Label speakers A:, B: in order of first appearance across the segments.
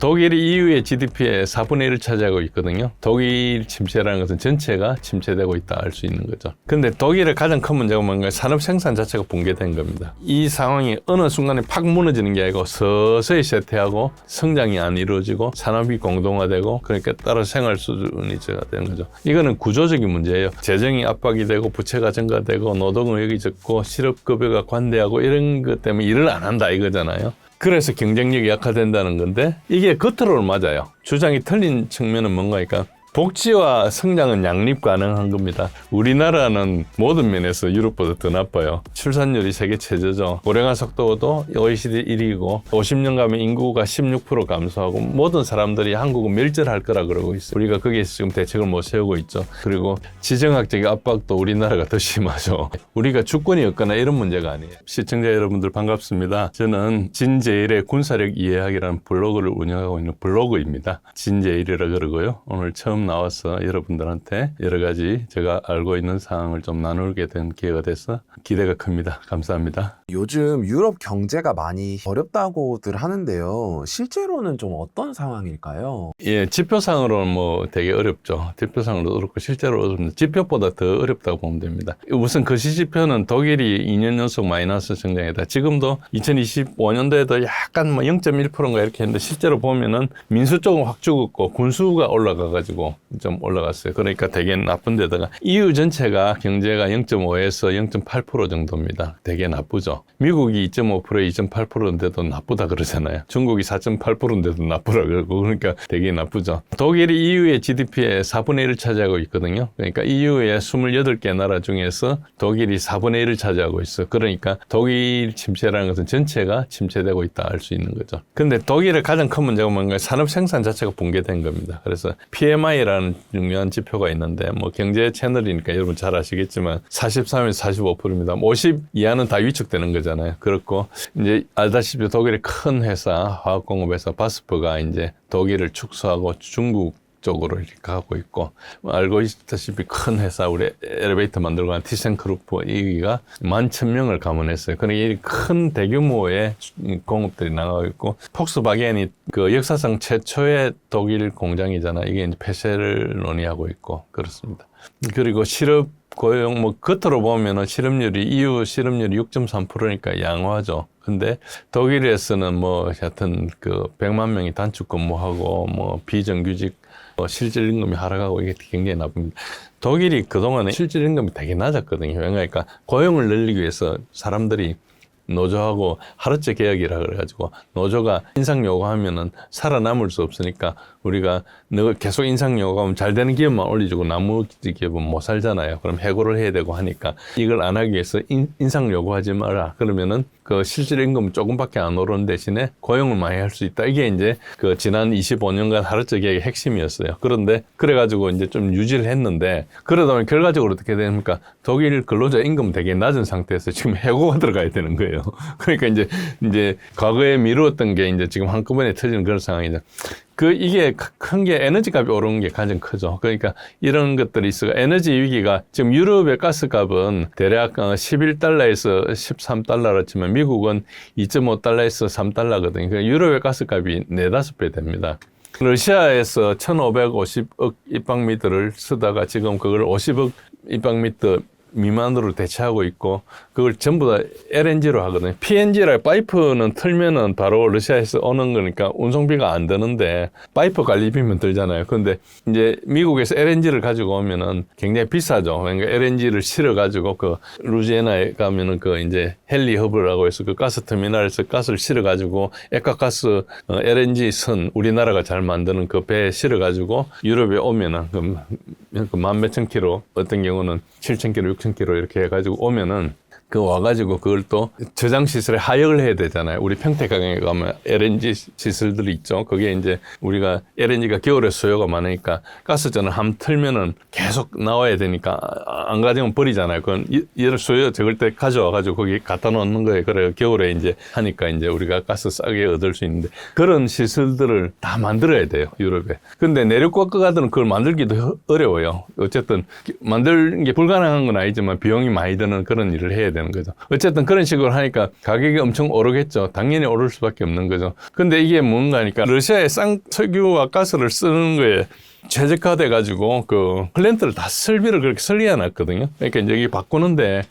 A: 독일이 EU의 GDP의 4분의 1을 차지하고 있거든요. 독일 침체라는 것은 전체가 침체되고 있다 할 수 있는 거죠. 근데 독일의 가장 큰 문제가 뭔가 산업 생산 자체가 붕괴된 겁니다. 이 상황이 어느 순간에 팍 무너지는 게 아니고 서서히 쇠퇴하고 성장이 안 이루어지고 산업이 공동화되고 그러니까 따라 생활 수준이 되는 거죠. 이거는 구조적인 문제예요. 재정이 압박이 되고 부채가 증가되고 노동의욕이 적고 실업급여가 관대하고 이런 것 때문에 일을 안 한다 이거잖아요. 그래서 경쟁력이 약화된다는 건데 이게 겉으로는 맞아요. 주장이 틀린 측면은 뭔가니까 복지와 성장은 양립 가능한 겁니다. 우리나라는 모든 면에서 유럽보다 더 나빠요. 출산율이 세계 최저죠. 고령화 속도도 OECD 1위고 50년 가면 인구가 16% 감소하고 모든 사람들이 한국은 멸절할 거라 그러고 있어요. 우리가 거기에서 지금 대책을 못 세우고 있죠. 그리고 지정학적인 압박도 우리나라가 더 심하죠. 우리가 주권이 없거나 이런 문제가 아니에요. 시청자 여러분들 반갑습니다. 저는 진제일의 군사력 이해하기라는 블로그를 운영하고 있는 블로그입니다. 진제일이라 그러고요. 오늘 처음 나와서 여러분들한테 여러 가지 제가 알고 있는 사항을 좀 나누게 된 기회가 돼서 기대가 큽니다. 감사합니다.
B: 요즘 유럽 경제가 많이 어렵다고들 하는데요. 실제로는 좀 어떤 상황일까요?
A: 예, 지표상으로는 뭐 되게 어렵죠. 지표상으로도 어렵고 실제로 어렵습니다. 지표보다 더 어렵다고 보면 됩니다. 우선 거시지표는 독일이 2년 연속 마이너스 성장이다. 지금도 2025년도에도 약간 뭐 0.1%인가 이렇게 했는데 실제로 보면은 민수 쪽은 확 죽었고 군수가 올라가가지고 좀 올라갔어요. 그러니까 되게 나쁜 데다가 EU 전체가 경제가 0.5에서 0.8% 정도입니다. 되게 나쁘죠. 미국이 2.5%에 2.8%인데도 나쁘다 그러잖아요. 중국이 4.8%인데도 나쁘다 그러고 그러니까 되게 나쁘죠. 독일이 EU의 GDP의 4분의 1을 차지하고 있거든요. 그러니까 EU의 28개 나라 중에서 독일이 4분의 1을 차지하고 있어. 그러니까 독일 침체라는 것은 전체가 침체되고 있다 할 수 있는 거죠. 근데 독일의 가장 큰 문제가 뭔가 산업 생산 자체가 붕괴된 겁니다. 그래서 PMI라는 중요한 지표가 있는데 뭐 경제 채널이니까 여러분 잘 아시겠지만 43에서 45%입니다. 50 이하는 다 위축되는 거잖아요. 그렇고 이제 알다시피 독일의 큰 회사 화학공업회사 바스프가 이제 독일을 축소하고 중국 쪽으로 이렇게 가고 있고 알고 있다시피 큰 회사 우리 엘리베이터 만들고 한 티센크루프 여기가 11,000명을 감원했어요. 그러니까 이 큰 대규모의 공업들이 나가고 있고 폭스바겐이 그 역사상 최초의 독일 공장이잖아. 이게 이제 폐쇄를 논의하고 있고 그렇습니다. 그리고 실업 고용 뭐 겉으로 보면은 실업률이 EU 실업률이 6.3%니까 양호하죠. 근데 독일에서는 뭐 하여튼 그 100만 명이 단축 근무하고 뭐 비정규직 실질 임금이 하락하고 이게 굉장히 나쁩니다. 독일이 그동안에 실질 임금이 되게 낮았거든요. 그러니까 고용을 늘리기 위해서 사람들이 노조하고 하루째 계약이라 그래가지고 노조가 인상 요구하면은 살아남을 수 없으니까 우리가 너 계속 인상 요구하면 잘 되는 기업만 올려주고 나머지 기업은 못 살잖아요. 그럼 해고를 해야 되고 하니까 이걸 안 하기 위해서 인상 요구하지 마라. 그러면은 그 실질 임금 조금밖에 안 오르는 대신에 고용을 많이 할 수 있다. 이게 이제 그 지난 25년간 하루째 계약의 핵심이었어요. 그런데 그래가지고 이제 좀 유지를 했는데 그러다 보니 결과적으로 어떻게 됩니까? 독일 근로자 임금 되게 낮은 상태에서 지금 해고가 들어가야 되는 거예요. 그러니까 이제 과거에 미루었던 게 이제 지금 한꺼번에 터지는 그런 상황이죠. 이게 큰 게 에너지 값이 오르는 게 가장 크죠. 그러니까 이런 것들이 있어요. 에너지 위기가 지금 유럽의 가스 값은 대략 11달러에서 13달러로 치면 미국은 2.5달러에서 3달러거든요. 그러니까 유럽의 가스 값이 4-5배 됩니다. 러시아에서 1,550억 입방미터를 쓰다가 지금 그걸 50억 입방미터 미만으로 대체하고 있고 그걸 전부 다 LNG로 하거든요. PNG라 파이프는 틀면은 바로 러시아에서 오는 거니까 운송비가 안 드는데 파이프 관리비면 들잖아요. 근데 이제 미국에서 LNG를 가지고 오면은 굉장히 비싸죠. 그러니까 LNG를 실어 가지고 그 루지애나에 가면은 그 이제 헨리 허브라고 해서 그 가스 터미널에서 가스를 실어 가지고 액화가스 LNG 선 우리나라가 잘 만드는 그 배에 실어 가지고 유럽에 오면은 그 만 몇천 킬로 어떤 경우는 7천 킬로 6천 킬로 이렇게 해가지고 오면은 그 와가지고 그걸 또 저장 시설에 하역을 해야 되잖아요. 우리 평택강에 가면 LNG 시설들이 있죠. 그게 이제 우리가 LNG가 겨울에 수요가 많으니까 가스전을 함 틀면은 계속 나와야 되니까 안 가져오면 버리잖아요. 그건 이런 수요 적을 때 가져와가지고 거기 갖다 놓는 거예요. 그래 겨울에 이제 하니까 이제 우리가 가스 싸게 얻을 수 있는데 그런 시설들을 다 만들어야 돼요. 유럽에. 근데 내륙과 끝가들은 그걸 만들기도 어려워요. 어쨌든 만드는 게 불가능한 건 아니지만 비용이 많이 드는 그런 일을 해야 되는 되는 거죠. 어쨌든 그런 식으로 하니까 가격이 엄청 오르겠죠. 당연히 오를 수밖에 없는 거죠. 근데 이게 뭔가 하니까 러시아의 석유와 가스를 쓰는 거에 최적화돼 가지고 그 플랜트를 다 설비를 그렇게 설계해 놨거든요. 그러니까 이제 여기 바꾸는데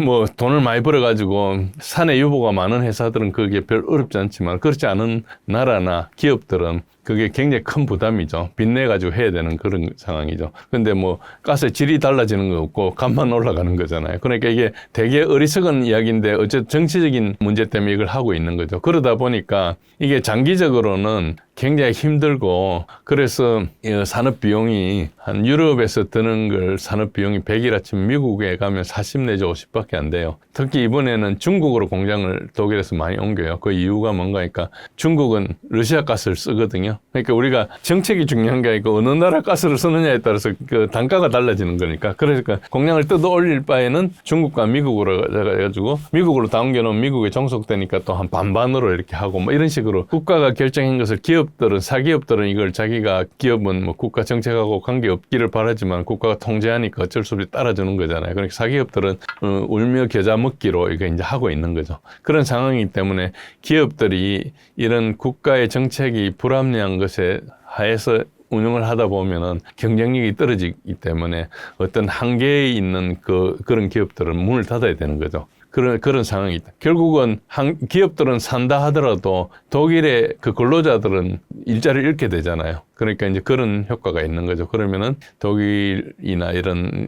A: 뭐 돈을 많이 벌어가지고 사내 유보가 많은 회사들은 그게 별 어렵지 않지만 그렇지 않은 나라나 기업들은 그게 굉장히 큰 부담이죠. 빚내가지고 해야 되는 그런 상황이죠. 근데 뭐 가스의 질이 달라지는 거 없고 값만 올라가는 거잖아요. 그러니까 이게 되게 어리석은 이야기인데 어쨌든 정치적인 문제 때문에 이걸 하고 있는 거죠. 그러다 보니까 이게 장기적으로는 굉장히 힘들고 그래서 산업 비용이 한 유럽에서 드는 걸 산업 비용이 100이라 치면 미국에 가면 40 내지 50밖에 안 돼요. 특히 이번에는 중국으로 공장을 독일에서 많이 옮겨요. 그 이유가 뭔가 하니까 중국은 러시아 가스를 쓰거든요. 그러니까 우리가 정책이 중요한 게 아니고 어느 나라 가스를 쓰느냐에 따라서 그 단가가 달라지는 거니까. 그러니까 공장을 뜯어 올릴 바에는 중국과 미국으로 해가지고 미국으로 다 옮겨놓으면 미국에 종속되니까 또 한 반반으로 이렇게 하고 뭐 이런 식으로 국가가 결정한 것을 사기업들은 이걸 자기가 기업은 뭐 국가 정책하고 관계없기를 바라지만 국가가 통제하니까 어쩔 수 없이 따라주는 거잖아요. 그러니까 사기업들은 울며 겨자 먹기로 이거 이제 하고 있는 거죠. 그런 상황이기 때문에 기업들이 이런 국가의 정책이 불합리한 것에 하에서 운영을 하다 보면은 경쟁력이 떨어지기 때문에 어떤 한계에 있는 그런 기업들은 문을 닫아야 되는 거죠. 그런 상황이 있다. 결국은 기업들은 산다 하더라도 독일의 그 근로자들은 일자리를 잃게 되잖아요. 그러니까 이제 그런 효과가 있는 거죠. 그러면은 독일이나 이런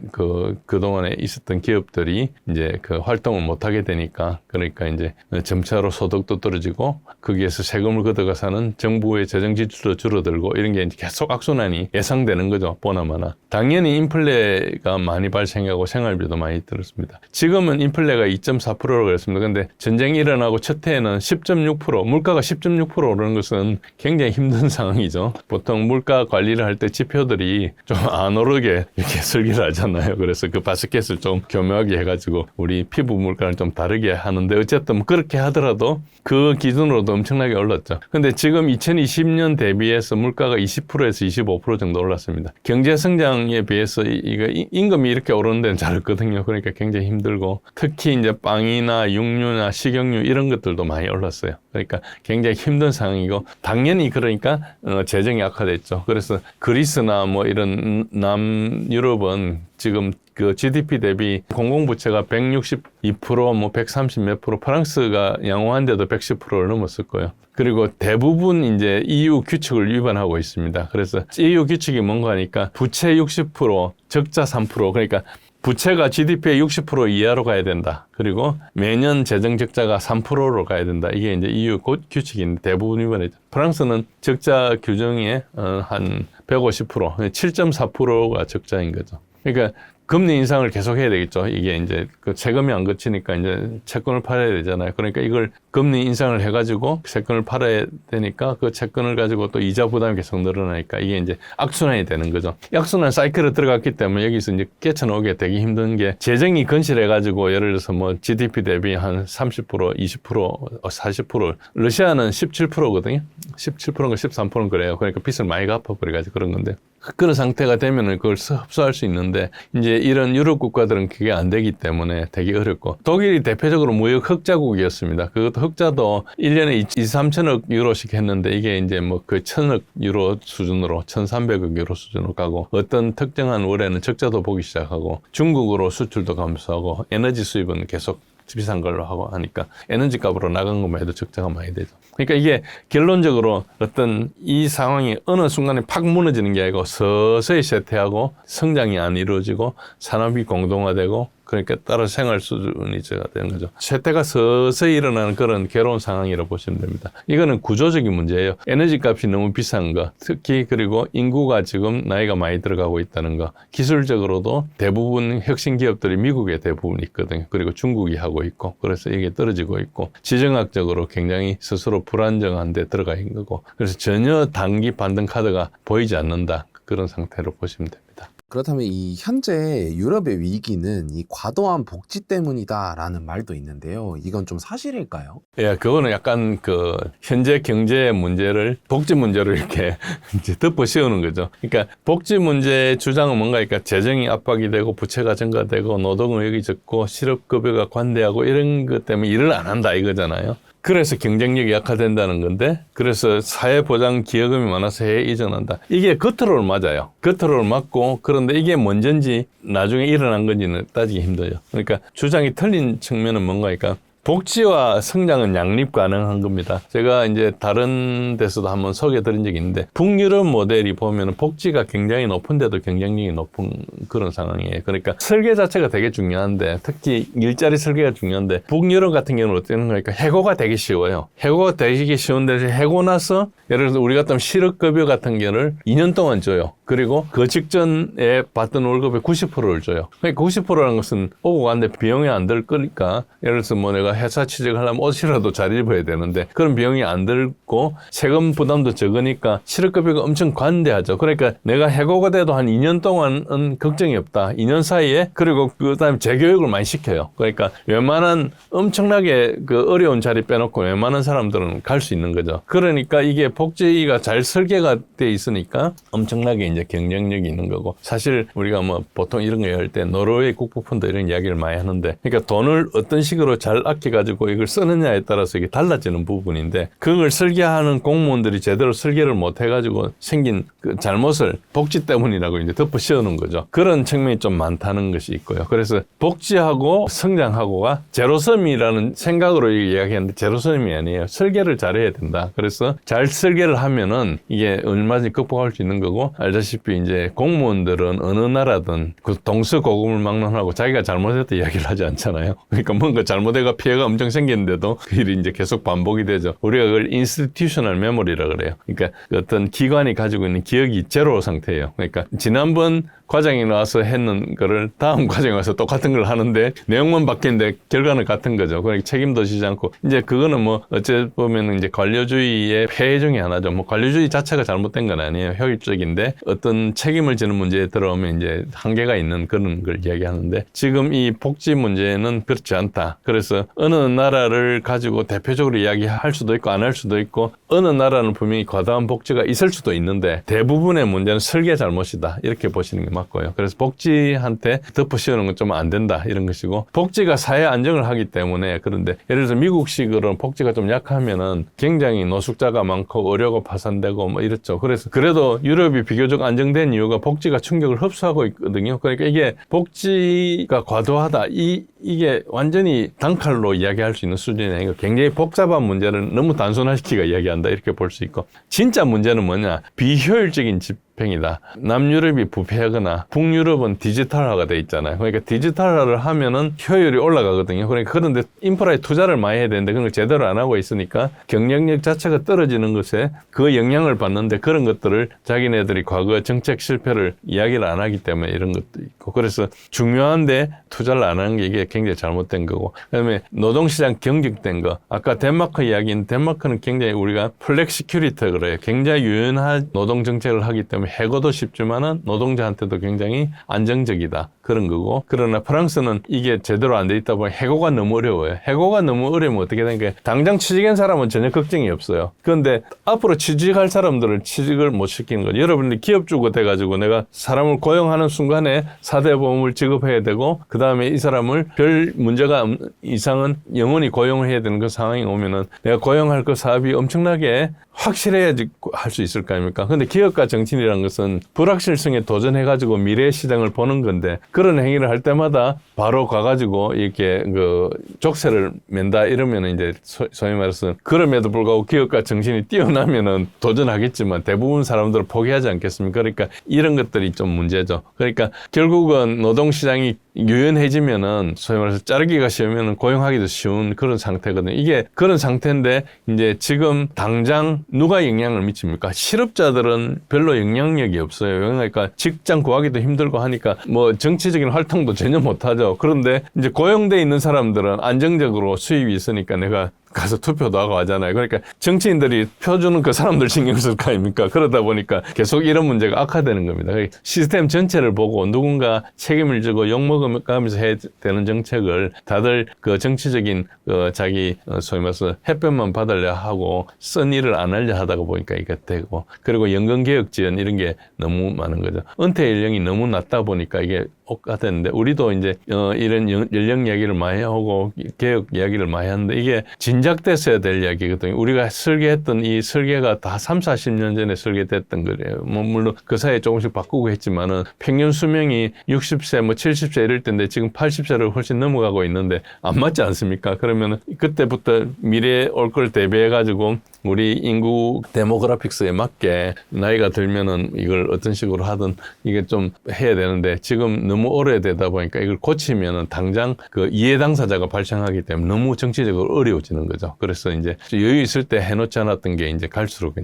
A: 그동안에 있었던 기업들이 이제 그 활동을 못 하게 되니까 그러니까 이제 점차로 소득도 떨어지고 거기에서 세금을 걷어가서는 정부의 재정 지출도 줄어들고 이런 게 이제 계속 악순환이 예상되는 거죠. 보나마나. 당연히 인플레가 많이 발생하고 생활비도 많이 들었습니다. 지금은 인플레가 2.4%라고 그랬습니다. 근데 전쟁이 일어나고 첫 해에는 10.6%, 물가가 10.6% 오르는 것은 굉장히 힘든 상황이죠. 보통 물가 관리를 할 때 지표들이 좀 안 오르게 이렇게 설계를 하잖아요. 그래서 그 바스켓을 좀 교묘하게 해가지고 우리 피부 물가를 좀 다르게 하는데 어쨌든 그렇게 하더라도 그 기준으로도 엄청나게 올랐죠. 근데 지금 2020년 대비해서 물가가 20%에서 25% 정도 올랐습니다. 경제 성장에 비해서 이거 임금이 이렇게 오르는 데는 잘 없거든요. 그러니까 굉장히 힘들고 특히 이제 빵이나 육류나 식용유 이런 것들도 많이 올랐어요. 그러니까 굉장히 힘든 상황이고 당연히 그러니까 재정이 악화됐죠. 그래서 그리스나 뭐 이런 남유럽은 지금 그 GDP 대비 공공부채가 162%, 뭐 130 몇 프로, 프랑스가 양호한데도 110%를 넘었을 거예요. 그리고 대부분 이제 EU 규칙을 위반하고 있습니다. 그래서 EU 규칙이 뭔가 하니까 부채 60%, 적자 3%, 그러니까 부채가 GDP의 60% 이하로 가야 된다. 그리고 매년 재정 적자가 3%로 가야 된다. 이게 이제 EU 규칙인데 대부분 위반이죠. 프랑스는 적자 규정에 한 150%, 7.4%가 적자인 거죠. 그러니까 금리 인상을 계속 해야 되겠죠. 이게 이제 그 세금이 안 거치니까 이제 채권을 팔아야 되잖아요. 그러니까 이걸 금리 인상을 해가지고 채권을 팔아야 되니까 그 채권을 가지고 또 이자 부담이 계속 늘어나니까 이게 이제 악순환이 되는 거죠. 악순환 사이클에 들어갔기 때문에 여기서 이제 깨쳐나오기 되게 힘든 게 재정이 건실해가지고 예를 들어서 뭐 GDP 대비 한 30%, 20%, 40% 러시아는 17%거든요. 17%인가 13%는 그래요. 그러니까 빚을 많이 갚아버려가지고 그런 건데 그런 상태가 되면은 그걸 흡수할 수 있는데 이제 이런 유럽 국가들은 그게 안 되기 때문에 되게 어렵고 독일이 대표적으로 무역 흑자국이었습니다. 그것도 흑자도 1년에 2, 3천억 유로씩 했는데 이게 이제 뭐 그 1,000억 유로 수준으로 1,300억 유로 수준으로 가고 어떤 특정한 월에는 적자도 보기 시작하고 중국으로 수출도 감소하고 에너지 수입은 계속 비싼 걸로 하고 하니까 에너지 값으로 나간 것만 해도 적자가 많이 되죠. 그러니까 이게 결론적으로 어떤 이 상황이 어느 순간에 팍 무너지는 게 아니고 서서히 쇠퇴하고 성장이 안 이루어지고 산업이 공동화되고 그러니까 따라 생활 수준이 되는 거죠. 쇠퇴가 서서히 일어나는 그런 괴로운 상황이라고 보시면 됩니다. 이거는 구조적인 문제예요. 에너지 값이 너무 비싼 거, 특히 그리고 인구가 지금 나이가 많이 들어가고 있다는 거, 기술적으로도 대부분 혁신 기업들이 미국에 대부분 있거든요. 그리고 중국이 하고 있고, 그래서 이게 떨어지고 있고, 지정학적으로 굉장히 스스로 불안정한 데 들어가 있는 거고, 그래서 전혀 단기 반등 카드가 보이지 않는다. 그런 상태로 보시면 됩니다.
B: 그렇다면 이 현재 유럽의 위기는 이 과도한 복지 때문이다라는 말도 있는데요. 이건 좀 사실일까요?
A: 예, 그거는 약간 그 현재 경제 문제를 복지 문제로 이렇게 이제 덮어 씌우는 거죠. 그러니까 복지 문제 주장은 뭔가 그러니까 재정이 압박이 되고 부채가 증가되고 노동의욕이 적고 실업급여가 관대하고 이런 것 때문에 일을 안 한다 이거잖아요. 그래서 경쟁력이 약화된다는 건데, 그래서 사회보장 기여금이 많아서 해외에 이전한다. 이게 겉으로는 맞아요. 겉으로는 맞고, 그런데 이게 뭔지 나중에 일어난 건지는 따지기 힘들어요. 그러니까 주장이 틀린 측면은 뭔가, 그러니까 복지와 성장은 양립 가능한 겁니다. 제가 이제 다른 데서도 한번 소개해드린 적이 있는데, 북유럽 모델이 보면 복지가 굉장히 높은데도 경쟁력이 높은 그런 상황이에요. 그러니까 설계 자체가 되게 중요한데, 특히 일자리 설계가 중요한데, 북유럽 같은 경우는 어떤 거니까 해고가 되게 쉬워요. 해고가 되게 쉬운데, 해고 나서 예를 들어서 우리 같으면 실업급여 같은 경우를 2년 동안 줘요. 그리고 그 직전에 받던 월급의 90%를 줘요. 그러니까 90%라는 것은 오고 가는데 비용이 안 들 거니까, 예를 들어서 뭐 내가 회사 취직을 하려면 옷이라도 잘 입어야 되는데 그런 비용이 안 들고 세금 부담도 적으니까 실업급여가 엄청 관대하죠. 그러니까 내가 해고가 돼도 한 2년 동안은 걱정이 없다. 2년 사이에. 그리고 그다음에 재교육을 많이 시켜요. 그러니까 웬만한 엄청나게 그 어려운 자리 빼놓고 웬만한 사람들은 갈 수 있는 거죠. 그러니까 이게 복지가 잘 설계가 돼 있으니까 엄청나게 이제 경쟁력이 있는 거고, 사실 우리가 뭐 보통 이런 거 할 때 노르웨이 국부펀드 이런 이야기를 많이 하는데, 그러니까 돈을 어떤 식으로 잘 아껴가지고 이걸 쓰느냐에 따라서 이게 달라지는 부분인데, 그걸 설계하는 공무원들이 제대로 설계를 못 해가지고 생긴 그 잘못을 복지 때문이라고 이제 덮어 씌우는 거죠. 그런 측면이 좀 많다는 것이 있고요. 그래서 복지하고 성장하고가 제로섬이라는 생각으로 이야기하는데 제로섬이 아니에요. 설계를 잘해야 된다. 그래서 잘 설계를 하면은 이게 얼마든지 극복할 수 있는 거고, 알다시피 이제 공무원들은 어느 나라든 그 동서고금을 막론하고 자기가 잘못했다 이야기를 하지 않잖아요. 그러니까 뭔가 잘못해가 피해가 엄청 생겼는데도 그 일이 이제 계속 반복이 되죠. 우리가 그걸 인스티튜셔널 메모리라 그래요. 그러니까 어떤 기관이 가지고 있는 기억이 제로 상태예요. 그러니까 지난번 과장이 나와서 했는 거를 다음 과장이 와서 똑같은 걸 하는데 내용만 바뀌는데 결과는 같은 거죠. 그러니까 책임도 지지 않고, 이제 그거는 뭐 어째 보면 이제 관료주의의 폐해 중에 하나죠. 뭐 관료주의 자체가 잘못된 건 아니에요. 효율적인데 어떤 책임을 지는 문제에 들어오면 이제 한계가 있는 그런 걸 이야기하는데, 지금 이 복지 문제는 그렇지 않다. 그래서 어느 나라를 가지고 대표적으로 이야기할 수도 있고 안 할 수도 있고, 어느 나라는 분명히 과다한 복지가 있을 수도 있는데 대부분의 문제는 설계 잘못이다. 이렇게 보시는 게 맞고요. 그래서 복지한테 덮어 씌우는 건 좀 안 된다 이런 것이고, 복지가 사회 안정을 하기 때문에. 그런데 예를 들어서 미국식으로 복지가 좀 약하면은 굉장히 노숙자가 많고 의료가 파산되고 뭐 이렇죠. 그래서 그래도 유럽이 비교적 안정된 이유가 복지가 충격을 흡수하고 있거든요. 그러니까 이게 복지가 과도하다, 이게 완전히 단칼로 이야기할 수 있는 수준이 아니고 굉장히 복잡한 문제를 너무 단순화시키가 이야기한다 이렇게 볼 수 있고, 진짜 문제는 뭐냐, 비효율적인 집행이다. 남유럽이 부패하거나 북유럽은 디지털화가 돼 있잖아요. 그러니까 디지털화를 하면은 효율이 올라가거든요. 그러니까 그런데 인프라에 투자를 많이 해야 되는데 그런 걸 제대로 안 하고 있으니까 경쟁력 자체가 떨어지는 것에 그 영향을 받는데, 그런 것들을 자기네들이 과거 정책 실패를 이야기를 안 하기 때문에 이런 것도 있고, 그래서 중요한데 투자를 안 하는 게 이게 굉장히 잘못된 거고, 그다음에 노동시장 경직된 거. 아까 덴마크 이야기는, 덴마크는 굉장히 우리가 플렉시큐리티 그래요. 굉장히 유연한 노동 정책을 하기 때문에 해고도 쉽지만은 노동자한테도 굉장히 안정적이다. 그런 거고, 그러나 프랑스는 이게 제대로 안 돼 있다 보니 해고가 너무 어려워요. 해고가 너무 어려우면 어떻게 되니까 당장 취직한 사람은 전혀 걱정이 없어요. 그런데 앞으로 취직할 사람들을 취직을 못 시키는 거죠. 여러분들이 기업주가 돼가지고 내가 사람을 고용하는 순간에 4대 보험을 지급해야 되고, 그 다음에 이 사람을 별 문제가 이상은 영원히 고용을 해야 되는 그 상황이 오면은 내가 고용할 그 사업이 엄청나게 확실해야지 할 수 있을 거 아닙니까? 근데 기업가 정치인이라는 것은 불확실성에 도전해가지고 미래 시장을 보는 건데, 그런 행위를 할 때마다 바로 가가지고 이렇게 그 족쇄를 맨다 이러면 이제 소위 말해서, 그럼에도 불구하고 기업가 정신이 뛰어나면은 도전하겠지만 대부분 사람들은 포기하지 않겠습니까? 그러니까 이런 것들이 좀 문제죠. 그러니까 결국은 노동시장이 유연해지면은 소위 말해서 자르기가 쉬우면은 고용하기도 쉬운 그런 상태거든요. 이게 그런 상태인데, 이제 지금 당장 누가 영향을 미칩니까? 실업자들은 별로 영향력이 없어요. 그러니까 직장 구하기도 힘들고 하니까 뭐 정치적인 활동도 전혀 못하죠. 그런데 이제 고용돼 있는 사람들은 안정적으로 수입이 있으니까 내가 가서 투표도 하고 하잖아요. 그러니까 정치인들이 표 주는 그 사람들 신경 쓸 거 아닙니까? 그러다 보니까 계속 이런 문제가 악화되는 겁니다. 시스템 전체를 보고 누군가 책임을 지고 욕먹으면서 해야 되는 정책을 다들 그 정치적인 자기 소위 말해서 햇볕만 받으려 하고 쓴 일을 안 하려 하다가 보니까 이게 되고, 그리고 연금개혁 지원 이런 게 너무 많은 거죠. 은퇴 연령이 너무 낮다 보니까 이게 억압되는데, 우리도 이제 이런 연령 이야기를 많이 하고 개혁 이야기를 많이 하는데 이게 진작됐어야 될 이야기거든요. 우리가 설계했던 이 설계가 다 3, 40년 전에 설계됐던 거예요. 뭐 물론 그 사이에 조금씩 바꾸고 했지만은 평균 수명이 60세 뭐 70세 이럴 텐데 지금 80세를 훨씬 넘어가고 있는데 안 맞지 않습니까? 그러면은 그때부터 미래에 올 걸 대비해 가지고 우리 인구 데모그래픽스에 맞게 나이가 들면은 이걸 어떤 식으로 하든 이게 좀 해야 되는데, 지금 너무 오래되다 보니까 이걸 고치면은 당장 그 이해 당사자가 발생하기 때문에 너무 정치적으로 어려워지는 거죠. 그래서 이제 여유 있을 때 해놓지 않았던 게 이제 갈수록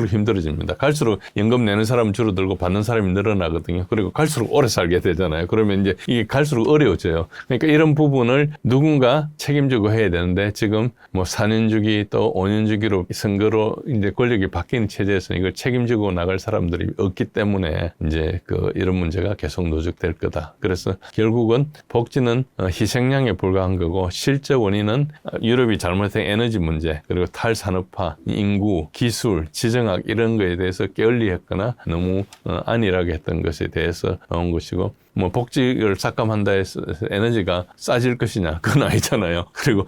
A: 힘들어집니다. 갈수록 연금 내는 사람은 줄어들고 받는 사람이 늘어나거든요. 그리고 갈수록 오래 살게 되잖아요. 그러면 이제 이게 갈수록 어려워져요. 그러니까 이런 부분을 누군가 책임지고 해야 되는데, 지금 뭐 4년 주기 또 5년 주기로 선거로 이제 권력이 바뀌는 체제에서 이걸 책임지고 나갈 사람들이 없기 때문에 이제 이런 문제가 계속 누적될 거다. 그래서 결국은 복지는 희생양에 불과한 거고, 실제 원인은 유럽이 잘못된 에너지 문제, 그리고 탈산업화, 인구, 기술, 지정학 이런 거에 대해서 게을리했거나 너무 안일하게 했던 것에 대해서 나온 것이고, 뭐 복지를 삭감한다 해서 에너지가 싸질 것이냐, 그건 아니잖아요. 그리고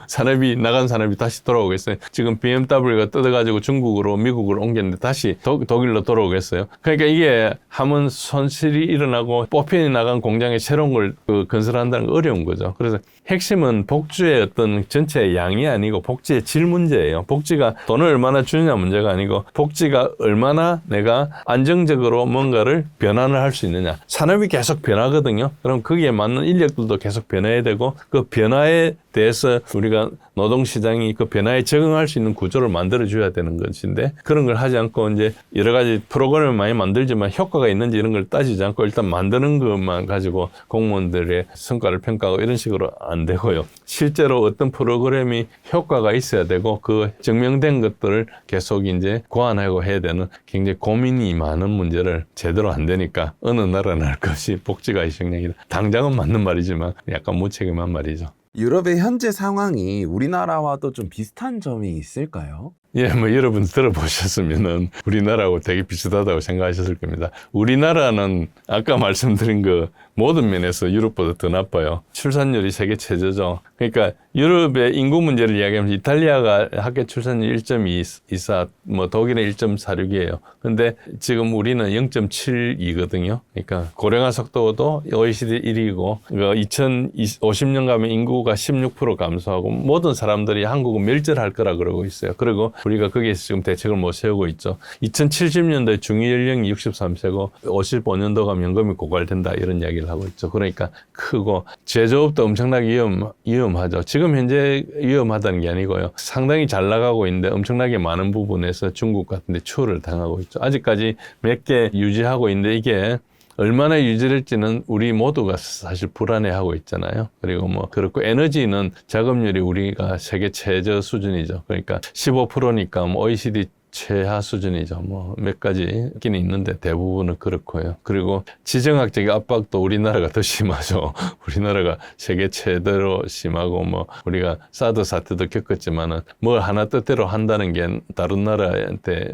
A: 나간 산업이 다시 돌아오겠어요? 지금 BMW가 뜯어가지고 중국으로 미국으로 옮겼는데 다시 독일로 돌아오겠어요? 그러니까 이게 하면 손실이 일어나고 뽑혀 나간 공장에 새로운 걸 건설한다는 건 어려운 거죠. 그래서 핵심은 복지의 어떤 전체의 양이 아니고 복지의 질 문제예요. 복지가 돈을 얼마나 주느냐 문제가 아니고, 복지가 얼마나 내가 안정적으로 뭔가를 변환을 할 수 있느냐. 산업이 계속 변하거든요. 그럼 거기에 맞는 인력들도 계속 변해야 되고, 그 변화에 대해서 우리가 노동시장이 그 변화에 적응할 수 있는 구조를 만들어줘야 되는 것인데, 그런 걸 하지 않고 이제 여러 가지 프로그램을 많이 만들지만 효과가 있는지 이런 걸 따지지 않고 일단 만드는 것만 가지고 공무원들의 성과를 평가하고 이런 식으로 안 되고요. 실제로 어떤 프로그램이 효과가 있어야 되고 그 증명된 것들을 계속 이제 고안하고 해야 되는 굉장히 고민이 많은 문제를 제대로 안 되니까 어느 나라나 할 것이 복지가 희생양이다. 당장은 맞는 말이지만 약간 무책임한 말이죠.
B: 유럽의 현재 상황이 우리나라와도 좀 비슷한 점이 있을까요?
A: 예, 뭐 여러분 들어보셨으면은 우리나라하고 되게 비슷하다고 생각하셨을 겁니다. 우리나라는 아까 말씀드린 그 모든 면에서 유럽보다 더 나빠요. 출산율이 세계 최저죠. 그러니까 유럽의 인구 문제를 이야기하면 이탈리아가 합계 출산율 1.24, 뭐 독일은 1.46이에요. 근데 지금 우리는 0.72거든요. 그러니까 고령화 속도도 OECD 1위고, 그러니까 2050년 가면 인구가 16% 감소하고 모든 사람들이 한국은 멸절할 거라 그러고 있어요. 그리고 우리가 거기에서 지금 대책을 못 세우고 있죠. 2070년도에 중위 연령이 63세고 55년도 가면 연금이 고갈된다 이런 이야기를 하고 있죠. 그러니까 크고 제조업도 엄청나게 위험하죠. 지금 현재 위험하다는 게 아니고요. 상당히 잘 나가고 있는데 엄청나게 많은 부분에서 중국 같은 데 추월을 당하고 있죠. 아직까지 몇 개 유지하고 있는데 이게 얼마나 유지될지는 우리 모두가 사실 불안해하고 있잖아요. 그리고 뭐 그렇고 에너지는 작업률이 우리가 세계 최저 수준이죠. 그러니까 15%니까 뭐 OECD 최하 수준이죠. 뭐 몇 가지 있긴 있는데 대부분은 그렇고요. 그리고 지정학적인 압박도 우리나라가 더 심하죠. 우리나라가 세계 최대로 심하고, 뭐 우리가 사드 사태도 겪었지만은 뭘 하나 뜻대로 한다는 게 다른 나라한테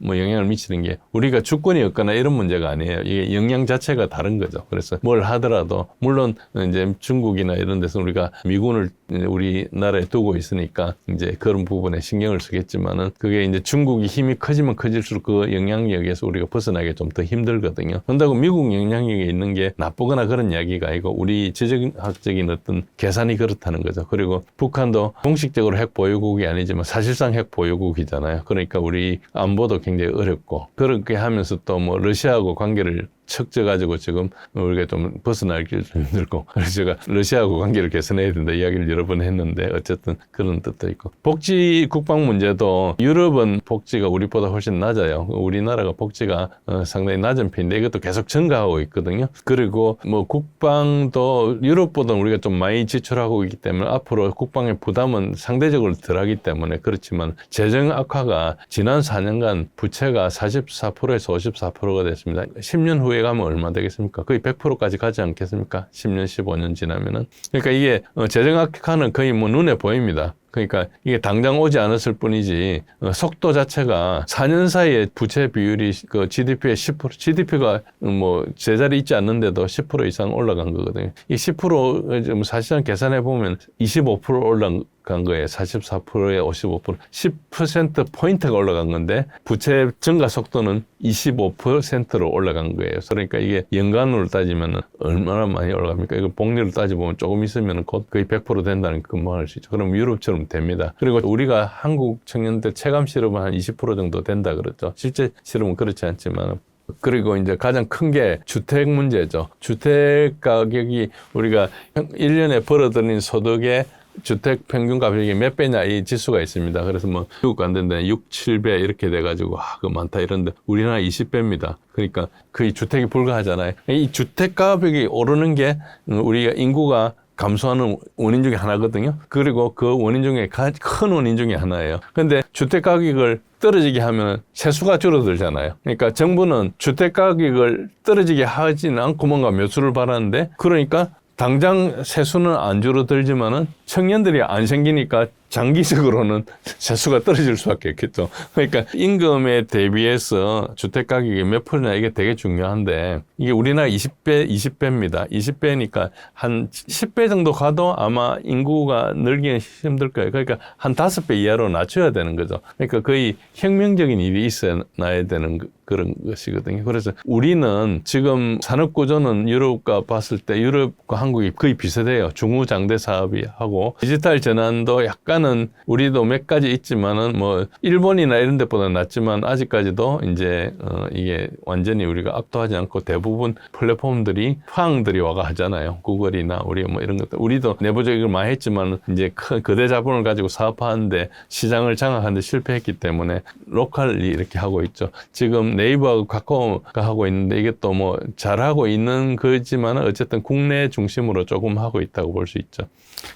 A: 뭐 영향을 미치는 게 우리가 주권이 없거나 이런 문제가 아니에요. 이게 영향 자체가 다른 거죠. 그래서 뭘 하더라도 물론 이제 중국이나 이런 데서 우리가 미군을 우리나라에 두고 있으니까 이제 그런 부분에 신경을 쓰겠지만은 그게 이제 중국이 힘이 커지면 커질수록 그 영향력에서 우리가 벗어나기 좀 더 힘들거든요. 그런다고 미국 영향력이 있는 게 나쁘거나 그런 이야기가 아니고 우리 지정학적인 어떤 계산이 그렇다는 거죠. 그리고 북한도 공식적으로 핵 보유국이 아니지만 사실상 핵 보유국이잖아요. 그러니까 우리 안보도 굉장히 어렵고, 그렇게 하면서 또 뭐 러시아하고 관계를 척져 가지고 지금 우리가 좀 벗어나기를 좀 힘들고, 그래서 제가 러시아하고 관계를 개선해야 된다 이야기를 여러 번 했는데 어쨌든 그런 뜻도 있고, 복지 국방 문제도 유럽은 복지가 우리보다 훨씬 낮아요. 우리나라가 복지가 상당히 낮은 편인데 이것도 계속 증가하고 있거든요. 그리고 뭐 국방도 유럽보다 우리가 좀 많이 지출하고 있기 때문에 앞으로 국방의 부담은 상대적으로 덜하기 때문에 그렇지만, 재정 악화가 지난 4년간 부채가 44%에서 54%가 됐습니다. 10년 후에 가면 얼마 되겠습니까? 거의 100%까지 가지 않겠습니까? 10년, 15년 지나면은. 그러니까 이게 재정 악화는 거의 뭐 눈에 보입니다. 그러니까 이게 당장 오지 않았을 뿐이지 속도 자체가 4년 사이에 부채 비율이 그 GDP의 10%, GDP가 뭐 제자리 있지 않는데도 10% 이상 올라간 거거든요. 이 10% 사실상 계산해 보면 25% 올라간 거예요. 44%에 55%, 10% 포인트가 올라간 건데 부채 증가 속도는 25%로 올라간 거예요. 그러니까 이게 연간으로 따지면 얼마나 많이 올라갑니까? 이거 복리로 따져보면 조금 있으면 곧 거의 100% 된다는 근무할 수 있죠. 그럼 유럽처럼 됩니다. 그리고 우리가 한국 청년들 체감 실업은 한 20% 정도 된다 그랬죠. 실제 실업은 그렇지 않지만. 그리고 이제 가장 큰 게 주택 문제죠. 주택 가격이 우리가 1년에 벌어들인 소득의 주택 평균 가격이 몇 배냐 이 지수가 있습니다. 그래서 뭐 미국 안 된다 6, 7배 이렇게 돼가지고 그 많다 이런데 우리나라 20배입니다. 그러니까 거의 주택이 불가하잖아요. 이 주택 가격이 오르는 게 우리가 인구가 감소하는 원인 중에 하나거든요. 그리고 그 원인 중에 큰 원인 중에 하나예요. 근데 주택 가격을 떨어지게 하면 세수가 줄어들잖아요. 그러니까 정부는 주택 가격을 떨어지게 하지는 않고 뭔가 매수를 바라는데, 그러니까 당장 세수는 안 줄어들지만은 청년들이 안 생기니까 장기적으로는 세수가 떨어질 수밖에 없겠죠. 그러니까 임금에 대비해서 주택 가격이 몇 %냐 이게 되게 중요한데, 이게 우리나라 20배입니다. 20배니까 한 10배 정도 가도 아마 인구가 늘기는 힘들 거예요. 그러니까 한 5배 이하로 낮춰야 되는 거죠. 그러니까 거의 혁명적인 일이 있어야 되는 그런 것이거든요. 그래서 우리는 지금 산업 구조는 유럽과 봤을 때 유럽과 한국이 거의 비슷해요. 중후장대 사업이 하고 디지털 전환도 약간은 우리도 몇 가지 있지만은 뭐 일본이나 이런 데보다 낫지만 아직까지도 이제 이게 완전히 우리가 압도하지 않고 대부분 플랫폼들이 파항들이 와가 하잖아요. 구글이나 우리 뭐 이런 것들 우리도 내부적으로 많이 했지만 이제 큰 거대 자본을 가지고 사업하는데 시장을 장악하는데 실패했기 때문에 로컬리 이렇게 하고 있죠. 지금 네이버하고 카카오가 하고 있는데 이게 또 뭐 잘하고 있는 거지만 어쨌든 국내 중심으로 조금 하고 있다고 볼 수 있죠.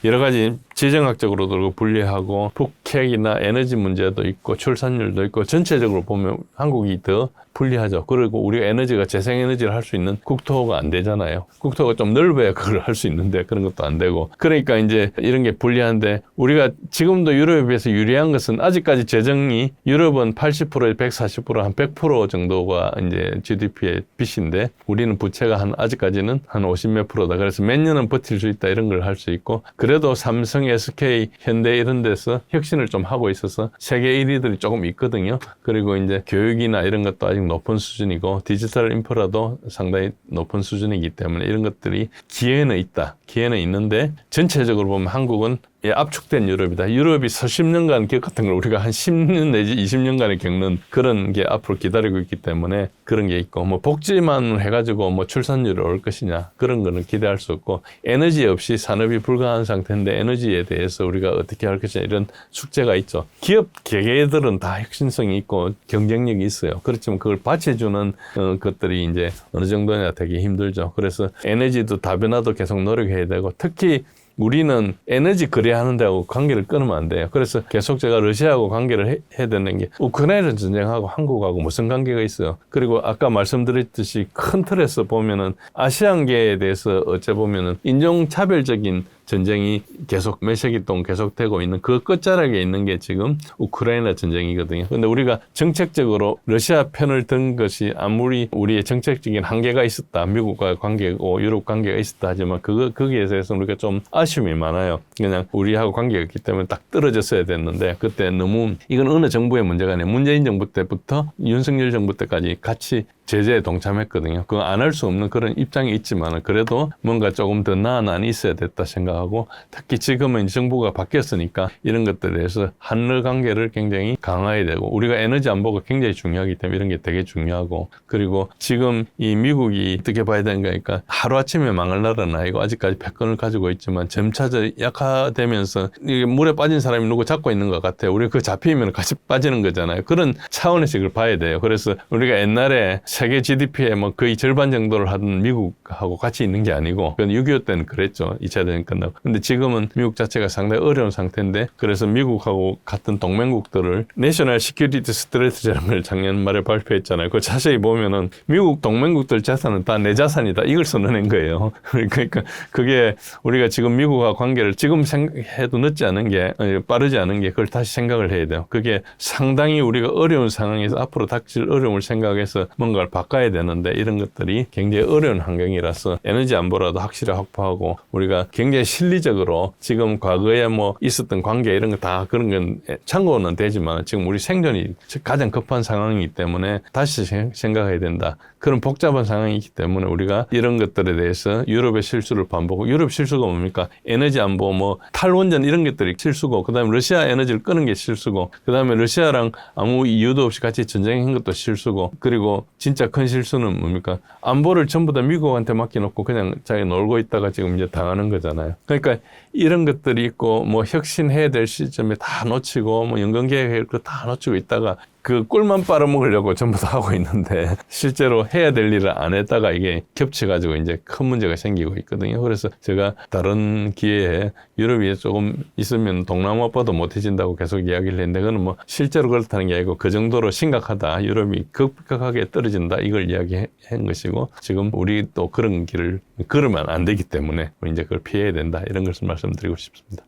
A: 여러 가지 지정학적으로도 불리하고 북핵이나 에너지 문제도 있고 출산율도 있고 전체적으로 보면 한국이 더 불리하죠. 그리고 우리가 에너지가 재생에너지를 할 수 있는 국토가 안 되잖아요. 국토가 좀 넓어야 그걸 할 수 있는데 그런 것도 안 되고. 그러니까 이제 이런 게 불리한데, 우리가 지금도 유럽에 비해서 유리한 것은 아직까지 재정이 유럽은 80%에 140% 한 100% 정도가 이제 GDP의 빚인데 우리는 부채가 아직까지는 한 50몇 %다. 그래서 몇 년은 버틸 수 있다 이런 걸 할 수 있고, 그래도 삼성, SK, 현대 이런 데서 혁신을 좀 하고 있어서 세계 1위들이 조금 있거든요. 그리고 이제 교육이나 이런 것도 아직 높은 수준이고 디지털 인프라도 상당히 높은 수준이기 때문에 이런 것들이 기회는 있다. 기회는 있는데 전체적으로 보면 한국은 압축된 유럽이다. 유럽이 수십 년간 겪었던 걸 우리가 한 10년 내지 20년간에 겪는 그런 게 앞으로 기다리고 있기 때문에 그런 게 있고, 뭐 복지만 해가지고 뭐 출산율이 올 것이냐 그런 거는 기대할 수 없고, 에너지 없이 산업이 불가한 상태인데 에너지에 대해서 우리가 어떻게 할 것이냐 이런 숙제가 있죠. 기업 개개들은 다 혁신성이 있고 경쟁력이 있어요. 그렇지만 그걸 받쳐주는 것들이 이제 어느 정도냐 되게 힘들죠. 그래서 에너지도 다변화도 계속 노력해야 되고, 특히 우리는 에너지 거래하는 데하고 관계를 끊으면 안 돼요. 그래서 계속 제가 러시아하고 관계를 해야 되는 게, 우크라이나 전쟁하고 한국하고 무슨 관계가 있어요. 그리고 아까 말씀드렸듯이 큰 틀에서 보면은 아시안계에 대해서 어째 보면은 인종차별적인 전쟁이 계속 몇 세기 동안 계속되고 있는 그 끝자락에 있는 게 지금 우크라이나 전쟁이거든요. 그런데 우리가 정책적으로 러시아 편을 든 것이 아무리 우리의 정책적인 한계가 있었다, 미국과 관계고 유럽 관계가 있었다 하지만 거기에 대해서 우리가 좀 아쉬움이 많아요. 그냥 우리하고 관계가 있기 때문에 딱 떨어졌어야 됐는데, 그때 너무 이건 어느 정부의 문제가 아니에요. 문재인 정부 때부터 윤석열 정부 때까지 같이 제재에 동참했거든요. 그거 안 할 수 없는 그런 입장이 있지만 그래도 뭔가 조금 더 나은 안이 있어야 됐다 생각하고 특히 지금은 정부가 바뀌었으니까 이런 것들에 대해서 한러 관계를 굉장히 강화해야 되고 우리가 에너지 안보가 굉장히 중요하기 때문에 이런 게 되게 중요하고 그리고 지금 이 미국이 어떻게 봐야 되는가 하니까 하루아침에 망할 나라는 아니고 아직까지 패권을 가지고 있지만 점차적 약화되면서 이게 물에 빠진 사람이 누구 잡고 있는 것 같아요. 우리가 그 잡히면 같이 빠지는 거잖아요. 그런 차원에서 이걸 봐야 돼요. 그래서 우리가 옛날에 세계 GDP의 뭐 거의 절반 정도를 하던 미국하고 같이 있는 게 아니고 그건 6.25 때는 그랬죠. 2차 대전 끝나고. 근데 지금은 미국 자체가 상당히 어려운 상태인데 그래서 미국하고 같은 동맹국들을 내셔널 시큐리티 스트래티지라는 걸 작년 말에 발표했잖아요. 그거 자세히 보면은 미국 동맹국들 자산은 다 내 자산이다. 이걸 써내는 거예요. 그러니까 그게 우리가 지금 미국과 관계를 지금 생각해도 늦지 않은 게 빠르지 않은 게 그걸 다시 생각을 해야 돼요. 그게 상당히 우리가 어려운 상황에서 앞으로 닥칠 어려움을 생각해서 뭔가를 바꿔야 되는데 이런 것들이 굉장히 어려운 환경이라서 에너지 안보라도 확실히 확보하고 우리가 굉장히 실리적으로 지금 과거에 뭐 있었던 관계 이런 거 다 그런 건 참고는 되지만 지금 우리 생존이 가장 급한 상황이기 때문에 다시 생각해야 된다. 그런 복잡한 상황이기 때문에 우리가 이런 것들에 대해서 유럽의 실수를 반복하고 유럽 실수가 뭡니까? 에너지 안보 뭐 탈원전 이런 것들이 실수고 그다음에 러시아 에너지를 끄는 게 실수고 그다음에 러시아랑 아무 이유도 없이 같이 전쟁한 것도 실수고 그리고 진짜 큰 실수는 뭡니까? 안보를 전부 다 미국한테 맡겨놓고 그냥 자기 놀고 있다가 지금 이제 당하는 거잖아요. 그러니까 이런 것들이 있고 뭐 혁신해야 될 시점에 다 놓치고 뭐 연금계획 다 놓치고 있다가 그 꿀만 빨아먹으려고 전부 다 하고 있는데 실제로 해야 될 일을 안 했다가 이게 겹쳐가지고 이제 큰 문제가 생기고 있거든요. 그래서 제가 다른 기회에 유럽이 조금 있으면 동남아 오빠도 못해진다고 계속 이야기를 했는데 그건 뭐 실제로 그렇다는 게 아니고 그 정도로 심각하다. 유럽이 급격하게 떨어진다. 이걸 이야기한 것이고 지금 우리 또 그런 길을 걸으면 안 되기 때문에 이제 그걸 피해야 된다. 이런 것을 말씀드리고 싶습니다.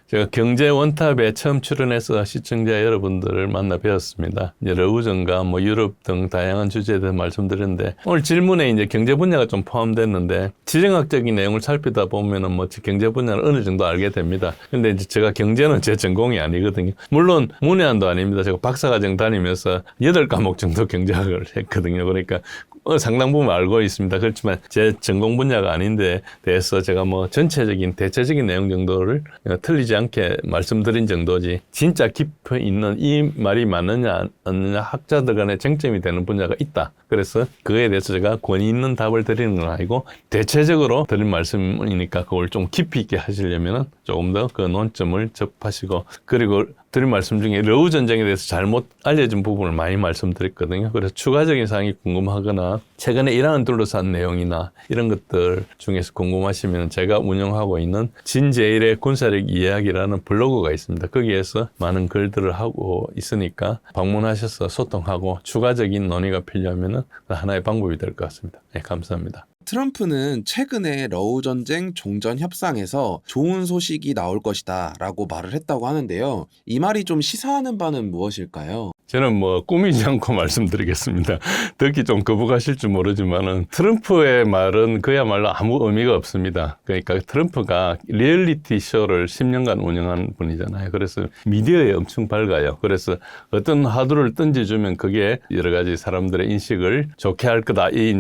A: 제가 경제 원탑에 처음 출연해서 시청자 여러분들을 만나 뵈었습니다. 이제 러우전과 뭐 유럽 등 다양한 주제에 대해 말씀드렸는데 오늘 질문에 이제 경제 분야가 좀 포함됐는데 지정학적인 내용을 살피다 보면은 뭐 경제 분야를 어느 정도 알게 됩니다. 근데 이제 제가 경제는 제 전공이 아니거든요. 물론 문외한도 아닙니다. 제가 박사과정 다니면서 8과목 정도 경제학을 했거든요. 그러니까 상당 부분 알고 있습니다. 그렇지만 제 전공 분야가 아닌데 대해서 제가 뭐 전체적인 대체적인 내용 정도를 틀리지 않게 말씀드린 정도지 진짜 깊이 있는 이 말이 맞느냐 안 맞느냐 학자들 간에 쟁점이 되는 분야가 있다. 그래서 그에 대해서 제가 권위 있는 답을 드리는 건 아니고 대체적으로 드린 말씀이니까 그걸 좀 깊이 있게 하시려면 조금 더 그 논점을 접하시고 그리고 드린 말씀 중에 러우 전쟁에 대해서 잘못 알려진 부분을 많이 말씀드렸거든요. 그래서 추가적인 사항이 궁금하거나 최근에 이란을 둘러싼 내용이나 이런 것들 중에서 궁금하시면 제가 운영하고 있는 진제일의 군사력 이야기라는 블로그가 있습니다. 거기에서 많은 글들을 하고 있으니까 방문하셔서 소통하고 추가적인 논의가 필요하면 하나의 방법이 될 것 같습니다. 네, 감사합니다.
B: 트럼프는 최근에 러우 전쟁 종전 협상에서 좋은 소식이 나올 것이다 라고 말을 했다고 하는데요. 이 말이 좀 시사하는 바는 무엇일까요?
A: 저는 뭐 꾸미지 않고 말씀드리겠습니다. 듣기 좀 거북하실 줄 모르지만은 트럼프의 말은 그야말로 아무 의미가 없습니다. 그러니까 트럼프가 리얼리티 쇼를 10년간 운영한 분이잖아요. 그래서 미디어에 엄청 밝아요. 그래서 어떤 화두를 던져주면 그게 여러 가지 사람들의 인식을 좋게 할 거다. 이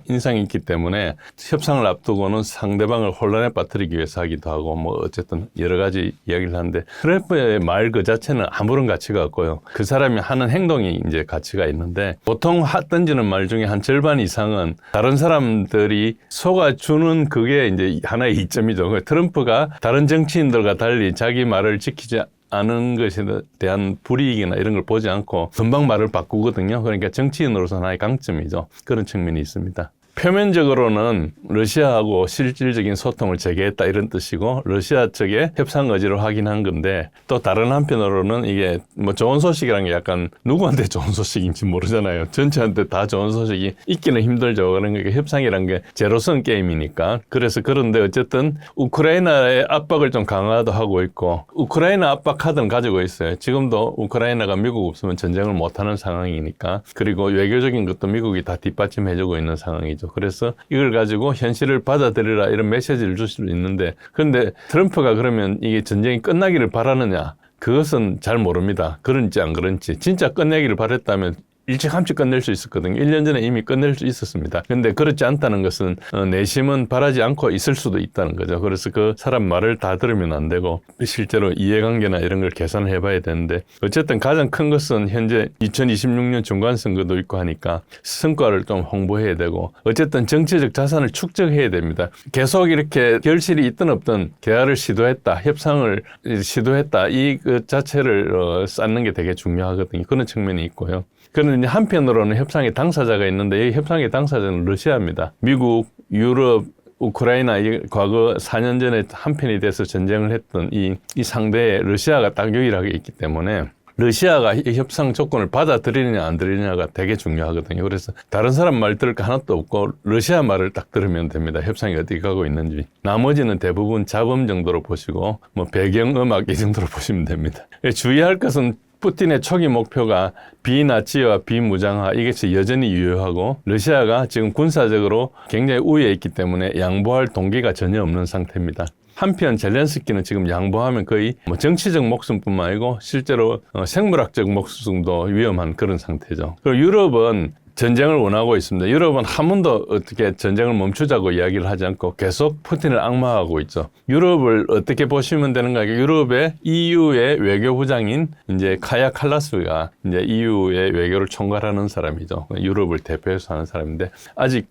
A: 인상이 있기 때문에 협상을 앞두고는 상대방을 혼란에 빠뜨리기 위해서 하기도 하고 뭐 어쨌든 여러 가지 이야기를 하는데 트럼프의 말 그 자체는 아무런 가치가 없고요. 그 사람이 하는 행동이 이제 가치가 있는데 보통 던지는 말 중에 한 절반 이상은 다른 사람들이 속아주는 그게 이제 하나의 이점이죠. 트럼프가 다른 정치인들과 달리 자기 말을 지키지 않은 것에 대한 불이익이나 이런 걸 보지 않고 금방 말을 바꾸거든요. 그러니까 정치인으로서 하나의 강점이죠. 그런 측면이 있습니다. 표면적으로는 러시아하고 실질적인 소통을 재개했다 이런 뜻이고 러시아 측의 협상 의지를 확인한 건데 또 다른 한편으로는 이게 뭐 좋은 소식이라는 게 약간 누구한테 좋은 소식인지 모르잖아요. 전체한테 다 좋은 소식이 있기는 힘들죠. 그러니까 협상이라는 게 제로섬 게임이니까. 그래서 그런데 어쨌든 우크라이나의 압박을 좀 강화도 하고 있고 우크라이나 압박 카드는 가지고 있어요. 지금도 우크라이나가 미국 없으면 전쟁을 못하는 상황이니까. 그리고 외교적인 것도 미국이 다 뒷받침해주고 있는 상황이죠. 그래서 이걸 가지고 현실을 받아들이라 이런 메시지를 줄 수도 있는데 그런데 트럼프가 그러면 이게 전쟁이 끝나기를 바라느냐? 그것은 잘 모릅니다. 그런지 안 그런지. 진짜 끝내기를 바랬다면 일찌감치 끝낼 수 있었거든요. 1년 전에 이미 끝낼 수 있었습니다. 근데 그렇지 않다는 것은 내심은 바라지 않고 있을 수도 있다는 거죠. 그래서 그 사람 말을 다 들으면 안 되고 실제로 이해관계나 이런 걸 계산을 해봐야 되는데 어쨌든 가장 큰 것은 현재 2026년 중간선거도 있고 하니까 성과를 좀 홍보해야 되고 어쨌든 정치적 자산을 축적해야 됩니다. 계속 이렇게 결실이 있든 없든 대화를 시도했다, 협상을 시도했다 이 그 자체를 쌓는 게 되게 중요하거든요. 그런 측면이 있고요. 그런데 한편으로는 협상의 당사자가 있는데 이 협상의 당사자는 러시아입니다. 미국, 유럽, 우크라이나 과거 4년 전에 한편이 돼서 전쟁을 했던 이 상대에 러시아가 딱 유일하게 있기 때문에 러시아가 이 협상 조건을 받아들이느냐 안 들이느냐가 되게 중요하거든요. 그래서 다른 사람 말 들을 거 하나도 없고 러시아 말을 딱 들으면 됩니다. 협상이 어떻게 가고 있는지. 나머지는 대부분 잡음 정도로 보시고 뭐 배경음악 이 정도로 보시면 됩니다. 주의할 것은 푸틴의 초기 목표가 비나치와 비무장화 이것이 여전히 유효하고 러시아가 지금 군사적으로 굉장히 우위에 있기 때문에 양보할 동기가 전혀 없는 상태입니다. 한편 젤렌스키는 지금 양보하면 거의 정치적 목숨뿐만 아니고 실제로 생물학적 목숨도 위험한 그런 상태죠. 그리고 유럽은 전쟁을 원하고 있습니다. 유럽은 한 번도 어떻게 전쟁을 멈추자고 이야기를 하지 않고 계속 푸틴을 악마하고 있죠. 유럽을 어떻게 보시면 되는가? 유럽의 EU의 외교부장인 이제 카야 칼라스가 이제 EU의 외교를 총괄하는 사람이죠. 유럽을 대표해서 하는 사람인데 아직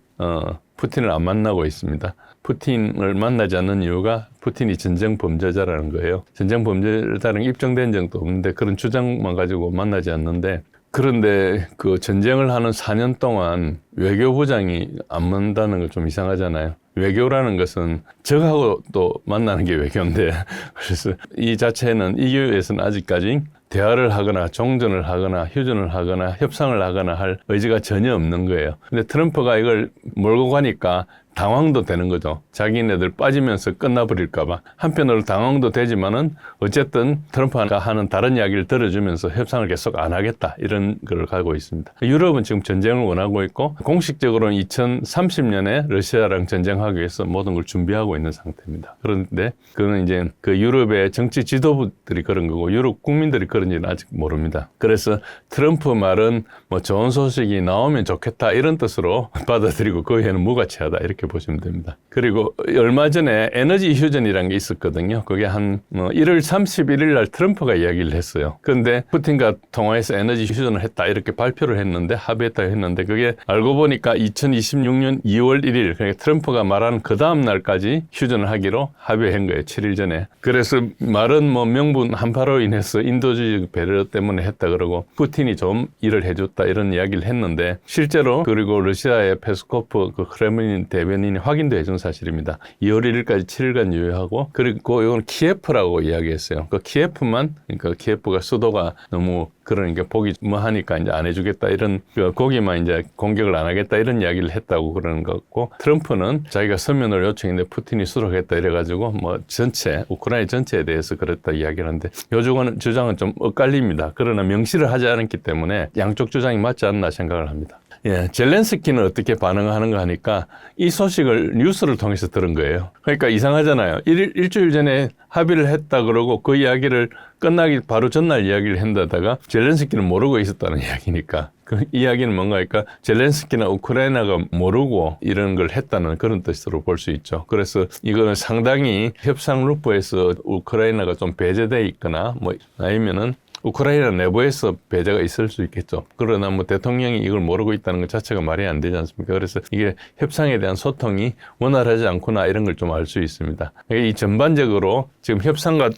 A: 푸틴을 안 만나고 있습니다. 푸틴을 만나지 않는 이유가 푸틴이 전쟁 범죄자라는 거예요. 전쟁 범죄자는 입증된 적도 없는데 그런 주장만 가지고 만나지 않는데 그런데 그 전쟁을 하는 4년 동안 외교부장이 안 만나는 거 좀 이상하잖아요. 외교라는 것은 적하고 또 만나는 게 외교인데 그래서 이 자체는 EU에서는 아직까지 대화를 하거나 종전을 하거나 휴전을 하거나 협상을 하거나 할 의지가 전혀 없는 거예요. 근데 트럼프가 이걸 몰고 가니까 당황도 되는 거죠. 자기네들 빠지면서 끝나버릴까 봐. 한편으로 당황도 되지만은 어쨌든 트럼프가 하는 다른 이야기를 들어주면서 협상을 계속 안 하겠다 이런 걸 가고 있습니다. 유럽은 지금 전쟁을 원하고 있고 공식적으로는 2030년에 러시아랑 전쟁하기 위해서 모든 걸 준비하고 있는 상태입니다. 그런데 그거는 이제 그 유럽의 정치 지도부들이 그런 거고 유럽 국민들이 그런지는 아직 모릅니다. 그래서 트럼프 말은 뭐 좋은 소식이 나오면 좋겠다 이런 뜻으로 받아들이고 그 외에는 무가치하다 이렇게 보시면 됩니다. 그리고 얼마 전에 에너지 휴전이라는 게 있었거든요. 그게 한 1월 31일 날 트럼프가 이야기를 했어요. 그런데 푸틴과 통화해서 에너지 휴전을 했다 이렇게 발표를 했는데 합의했다 했는데 그게 알고 보니까 2026년 2월 1일 그러니까 트럼프가 말한 그 다음 날까지 휴전을 하기로 합의한 거예요. 7일 전에. 그래서 말은 뭐 명분 한파로 인해서 인도주의적 배려 때문에 했다 그러고 푸틴이 좀 일을 해줬다 이런 이야기를 했는데 실제로 그리고 러시아의 페스코프 그 크레므린 대변인이 확인도 해준 사실입니다. 2월 1일까지 7일간 유효하고 그리고 이건 키예프라고 이야기했어요. 그 키예프만 그러니까 키예프가 수도가 너무 그러니까 보기 뭐 하니까 이제 안 해주겠다 이런 거기만 이제 공격을 안 하겠다 이런 이야기를 했다고 그러는 것 같고 트럼프는 자기가 서면을 요청했는데 푸틴이 수락했다 이래가지고 뭐 전체 우크라이나 전체에 대해서 그랬다 이야기를 하는데 요 주장은 좀 엇갈립니다. 그러나 명시를 하지 않았기 때문에 양쪽 주장이 맞지 않나 생각을 합니다. 예, 젤렌스키는 어떻게 반응하는가 하니까 이 소식을 뉴스를 통해서 들은 거예요. 그러니까 이상하잖아요. 일주일 전에 합의를 했다 그러고 그 이야기를 끝나기 바로 전날 이야기를 한다다가 젤렌스키는 모르고 있었다는 이야기니까 그 이야기는 뭔가 하니까 젤렌스키나 우크라이나가 모르고 이런 걸 했다는 그런 뜻으로 볼 수 있죠. 그래서 이거는 상당히 협상 루프에서 우크라이나가 좀 배제돼 있거나 뭐 아니면은 우크라이나 내부에서 배제가 있을 수 있겠죠. 그러나 뭐 대통령이 이걸 모르고 있다는 것 자체가 말이 안 되지 않습니까? 그래서 이게 협상에 대한 소통이 원활하지 않구나 이런 걸 좀 알 수 있습니다. 이 전반적으로 지금 협상을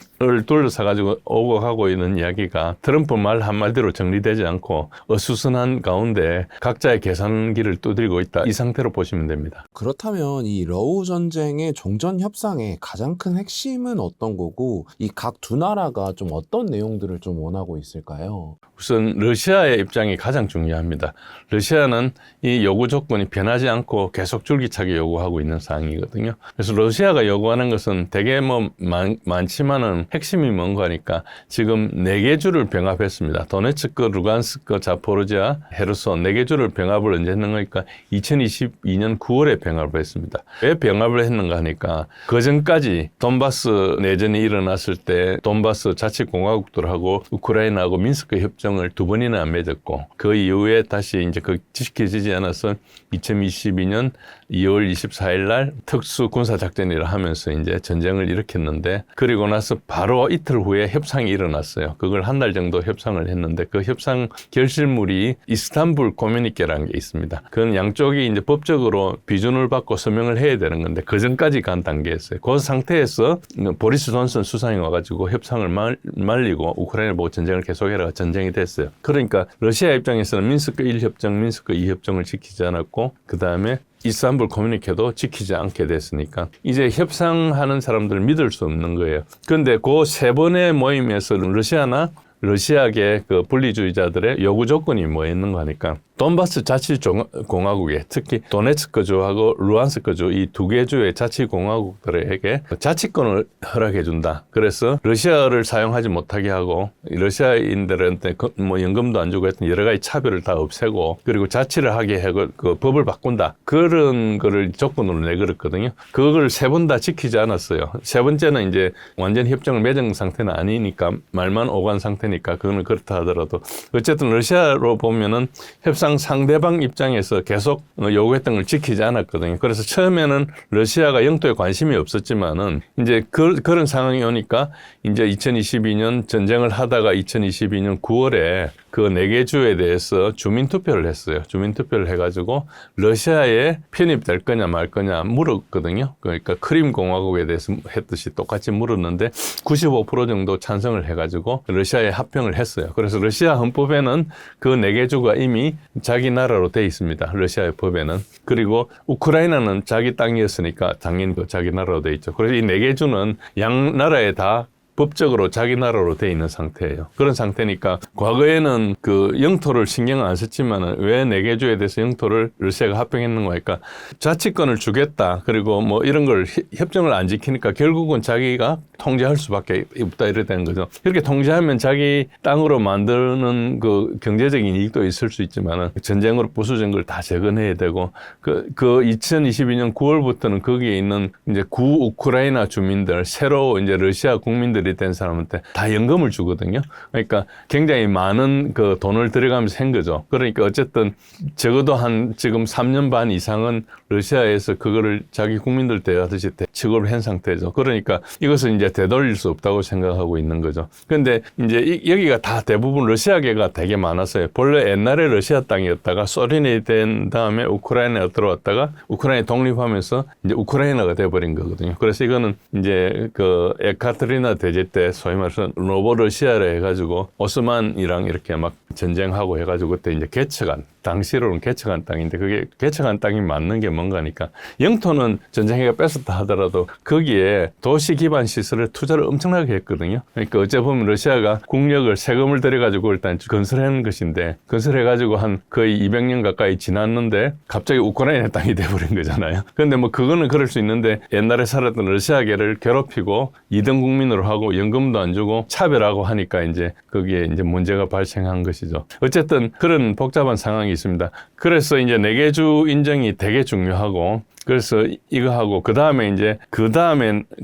A: 둘러싸가지고 오고 가고 있는 이야기가 트럼프 말 한마디로 정리되지 않고 어수선한 가운데 각자의 계산기를 두드리고 있다. 이 상태로 보시면 됩니다.
B: 그렇다면 이 러우 전쟁의 종전 협상의 가장 큰 핵심은 어떤 거고 이 각 두 나라가 좀 어떤 내용들을 좀 원하고 있을까요?
A: 우선 러시아의 입장이 가장 중요합니다. 러시아는 이 요구 조건이 변하지 않고 계속 줄기차게 요구하고 있는 상황이거든요. 그래서 러시아가 요구하는 것은 되게 뭐 많지만은 핵심이 뭔가 하니까 지금 4개 주를 병합했습니다. 도네츠크, 루간스크, 자포로지아, 헤르손 4개 주를 병합을 언제 했는가 하니까 2022년 9월에 병합을 했습니다. 왜 병합을 했는가 하니까 그전까지 돈바스 내전이 일어났을 때 돈바스 자치공화국들하고 우크라이나하고 민스크 협정을 2번이나 맺었고 그 이후에 다시 이제 그 지켜지지 않아서 2022년 2월 24일 날 특수 군사 작전이라 하면서 이제 전쟁을 일으켰는데 그리고 나서 바로 이틀 후에 협상이 일어났어요. 그걸 한 달 정도 협상을 했는데 그 협상 결실물이 이스탄불 코뮤니케라는 게 있습니다. 그건 양쪽이 이제 법적으로 비준을 받고 서명을 해야 되는 건데 그 전까지 간 단계였어요. 그 상태에서 보리스 존슨 수상이 와가지고 협상을 말리고 우크라이나 보고 전쟁을 계속해라 전쟁이 됐어요. 그러니까 러시아 입장에서는 민스크 1협정, 민스크 2협정을 지키지 않았고 그 다음에 이스탄불 커뮤니케도 지키지 않게 됐으니까 이제 협상하는 사람들을 믿을 수 없는 거예요. 그런데 그 세 번의 모임에서 러시아계 그 분리주의자들의 요구 조건이 뭐였는가 하니까 돈바스 자치공화국에 특히 도네츠크주하고 루안스크주 이 2개 주의 자치공화국들에게 자치권을 허락해준다. 그래서 러시아를 사용하지 못하게 하고 러시아인들한테 뭐 연금도 안 주고 했던 여러 가지 차별을 다 없애고 그리고 자치를 하게 하고 그 법을 바꾼다. 그런 거를 조건으로 내걸었거든요. 그걸 세 번 다 지키지 않았어요. 세 번째는 이제 완전 협정을 맺은 상태는 아니니까 말만 오간 상태니까 그거는 그렇다 하더라도 어쨌든 러시아로 보면은 협상 상대방 입장에서 계속 요구했던 걸 지키지 않았거든요. 그래서 처음에는 러시아가 영토에 관심이 없었지만은 이제 그런 상황이 오니까 이제 2022년 전쟁을 하다가 2022년 9월에 그 4개 주에 대해서 주민투표를 했어요. 주민투표를 해가지고 러시아에 편입될 거냐 말 거냐 물었거든요. 그러니까 크림 공화국에 대해서 했듯이 똑같이 물었는데 95% 정도 찬성을 해가지고 러시아에 합병을 했어요. 그래서 러시아 헌법에는 그 4개 주가 이미 자기 나라로 돼 있습니다. 러시아의 법에는. 그리고 우크라이나는 자기 땅이었으니까 당연히 자기 나라로 돼 있죠. 그래서 이 4개 주는 양 나라에 다 법적으로 자기 나라로 돼 있는 상태예요. 그런 상태니까 과거에는 그 영토를 신경 안 썼지만은 왜 4개 주에 대해서 영토를 러시아가 합병했는가 하니까 자치권을 주겠다. 그리고 뭐 이런 걸 협정을 안 지키니까 결국은 자기가 통제할 수밖에 없다 이래 되는 거죠. 이렇게 통제하면 자기 땅으로 만드는 그 경제적인 이익도 있을 수 있지만은 전쟁으로 부수진 걸 다 재건해야 되고 그 2022년 9월부터는 거기에 있는 이제 우크라이나 주민들 새로 이제 러시아 국민들 된 사람한테 다 연금을 주거든요. 그러니까 굉장히 많은 그 돈을 들여가면서 한 거죠. 그러니까 어쨌든 적어도 한 지금 3년 반 이상은 러시아에서 그거를 자기 국민들 대하듯이 취급을 한 상태죠. 그러니까 이것을 이제 되돌릴 수 없다고 생각하고 있는 거죠. 그런데 이제 여기가 다 대부분 러시아계가 되게 많았어요. 본래 옛날에 러시아 땅이었다가 소련이 된 다음에 우크라이나에 들어왔다가 우크라이나 독립하면서 이제 우크라이나가 돼버린 거거든요. 그래서 이거는 이제 그 에카테리나 대제 때 소위 말해서 노보러시아를 해가지고 오스만이랑 이렇게 막 전쟁하고 해가지고 그때 이제 개척한 당시로는 개척한 땅인데 그게 개척한 땅이 맞는 게 뭔가니까 영토는 전쟁해가 뺏었다 하더라도 거기에 도시 기반 시설에 투자를 엄청나게 했거든요. 그러니까 어째 보면 러시아가 국력을 세금을 들여가지고 일단 건설한 것인데 건설해가지고 한 거의 200년 가까이 지났는데 갑자기 우크라이나 땅이 돼버린 거잖아요. 그런데 뭐 그거는 그럴 수 있는데 옛날에 살았던 러시아계를 괴롭히고 2등 국민으로 하고 연금도 안 주고 차별하고 하니까 이제 거기에 이제 문제가 발생한 것이죠. 어쨌든 그런 복잡한 상황이 있습니다. 그래서 이제 4개 주 인정이 되게 중요하고 그래서 이거 하고 그 다음에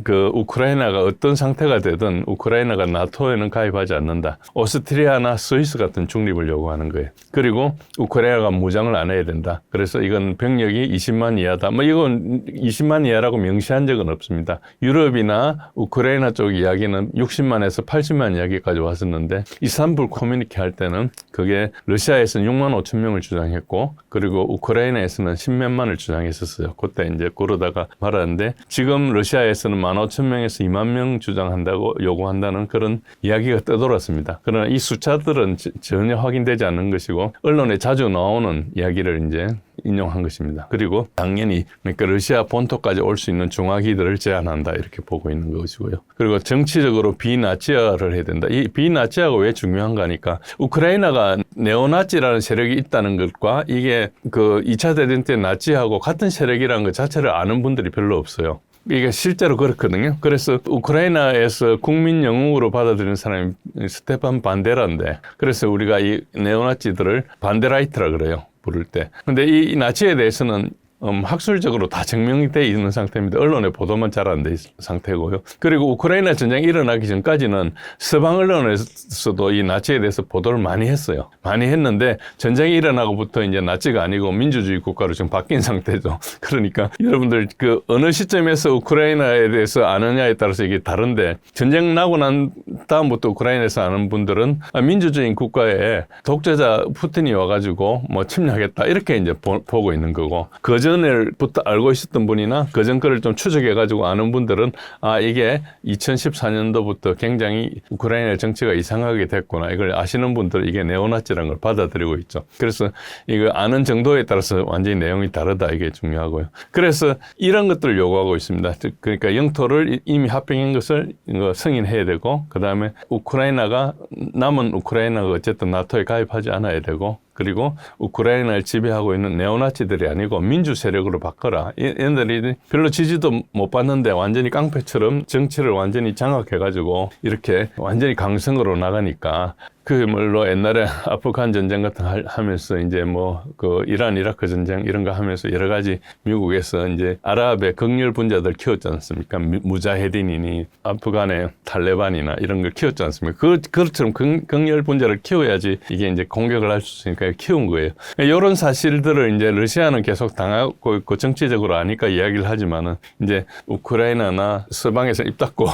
A: 그 우크라이나가 어떤 상태가 되든 우크라이나가 나토에는 가입하지 않는다. 오스트리아나 스위스 같은 중립을 요구하는 거예요. 그리고 우크라이나가 무장을 안 해야 된다. 그래서 이건 병력이 20만 이하다. 뭐 이건 20만 이하라고 명시한 적은 없습니다. 유럽이나 우크라이나 쪽 이야기는 60만에서 80만 이야기까지 왔었는데 이스탄불 커뮤니케 할 때는 그게 러시아에서는 6만 5천 명을 주장했고 그리고 우크라이나에서는 10몇만을 주장했었어요. 그때 이제 그러다가 말았는데 지금 러시아에서는 15,000명에서 2만 명 주장한다고 요구한다는 그런 이야기가 떠돌았습니다. 그러나 이 숫자들은 전혀 확인되지 않는 것이고 언론에 자주 나오는 이야기를 이제 인용한 것입니다. 그리고 당연히 그러니까 러시아 본토까지 올 수 있는 중화기들을 제한한다 이렇게 보고 있는 것이고요. 그리고 정치적으로 비나치화를 해야 된다. 이 비나치화가 왜 중요한가 하니까 우크라이나가 네오나치라는 세력이 있다는 것과 이게 그 2차 대전 때 나치하고 같은 세력이라는 것 자체를 아는 분들이 별로 없어요. 이게 실제로 그렇거든요. 그래서 우크라이나에서 국민 영웅으로 받아들이는 사람이 스테판 반데라인데 그래서 우리가 이 네오나치들을 반데라이트라 그래요. 부를 때. 근데 이 나치에 대해서는 학술적으로 다 증명이 돼 있는 상태입니다. 언론에 보도만 잘 안 돼 있는 상태고요. 그리고 우크라이나 전쟁이 일어나기 전까지는 서방 언론에서도 이 나치에 대해서 보도를 많이 했어요. 많이 했는데 전쟁이 일어나고부터 이제 나치가 아니고 민주주의 국가로 지금 바뀐 상태죠. 그러니까 여러분들 그 어느 시점에서 우크라이나에 대해서 아느냐에 따라서 이게 다른데, 전쟁 나고 난 다음부터 우크라이나에서 아는 분들은 민주주의 국가에 독재자 푸틴이 와가지고 뭐 침략했다 이렇게 이제 보고 있는 거고, 그 전에부터 알고 있었던 분이나 그 전 거를 좀 추적해가지고 아는 분들은 이게 2014년도부터 굉장히 우크라이나 정치가 이상하게 됐구나, 이걸 아시는 분들은 이게 네오나치라는 걸 받아들이고 있죠. 그래서 이거 아는 정도에 따라서 완전히 내용이 다르다, 이게 중요하고요. 그래서 이런 것들을 요구하고 있습니다. 그러니까 영토를 이미 합병한 것을 승인해야 되고, 그 다음에 우크라이나가, 남은 우크라이나가 어쨌든 나토에 가입하지 않아야 되고, 그리고 우크라이나를 지배하고 있는 네오나치들이 아니고 민주 세력으로 바꿔라. 얘네들이 별로 지지도 못 받는데 완전히 깡패처럼 정치를 완전히 장악해가지고 이렇게 완전히 강성으로 나가니까, 그물로 옛날에 아프간 전쟁 같은 거 하면서 이제 뭐 그 이란 이라크 전쟁 이런 거 하면서 여러 가지 미국에서 이제 아랍의 극렬 분자들 키웠지 않습니까? 무자헤딘이니 아프간의 탈레반이나 이런 걸 키웠지 않습니까? 그것처럼 극렬 분자를 키워야지 이게 이제 공격을 할 수 있으니까 키운 거예요. 이런 사실들을 이제 러시아는 계속 당하고 있고 정치적으로 아니까 이야기를 하지만은, 이제 우크라이나나 서방에서 입 닫고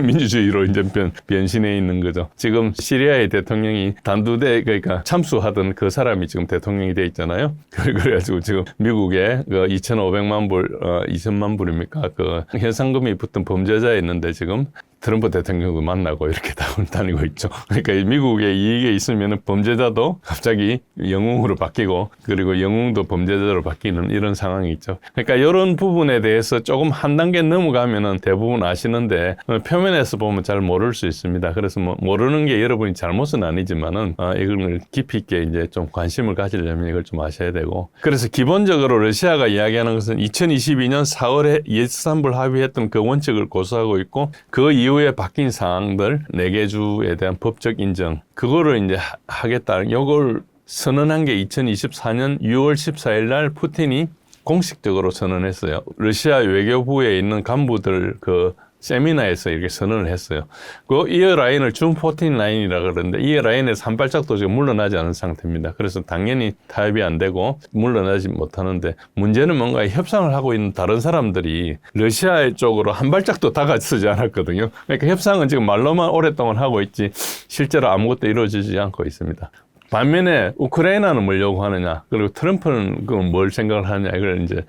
A: 민주주의로 이제 변신해 있는 거죠. 지금 시리아의 대통령이 단두대, 그러니까 참수하던 그 사람이 지금 대통령이 돼 있잖아요. 그래가지고 지금 미국에 그 2,500만 불, 2,000만 불입니까? 그 현상금이 붙은 범죄자에 있는데 지금 트럼프 대통령도 만나고 이렇게 다니고 있죠. 그러니까 미국의 이익에 있으면 범죄자도 갑자기 영웅으로 바뀌고, 그리고 영웅도 범죄자로 바뀌는 이런 상황이 있죠. 그러니까 이런 부분에 대해서 조금 한 단계 넘어가면은 대부분 아시는데, 표면에서 보면 잘 모를 수 있습니다. 그래서 뭐 모르는 게 여러분이 잘못은 아니지만은, 이걸 깊이 있게 이제 좀 관심을 가지려면 이걸 좀 아셔야 되고, 그래서 기본적으로 러시아가 이야기하는 것은 2022년 4월에 예산불 합의했던 그 원칙을 고수하고 있고, 그 이후에 바뀐 사항들 4개 주에 대한 법적 인정, 그거를 이제 하겠다. 요걸 선언한 게 2024년 6월 14일 날 푸틴이 공식적으로 선언했어요. 러시아 외교부에 있는 간부들 그 세미나에서 이렇게 선언을 했어요. 그 이어 라인을 준 14 라인이라 그러는데, 이 라인에서 한 발짝도 지금 물러나지 않은 상태입니다. 그래서 당연히 타협이 안 되고 물러나지 못하는데, 문제는 뭔가 협상을 하고 있는 다른 사람들이 러시아 쪽으로 한 발짝도 다가서지 않았거든요. 그러니까 협상은 지금 말로만 오랫동안 하고 있지 실제로 아무것도 이루어지지 않고 있습니다. 반면에 우크라이나는 뭘 요구하느냐, 그리고 트럼프는 뭘 생각을 하느냐, 이걸 이제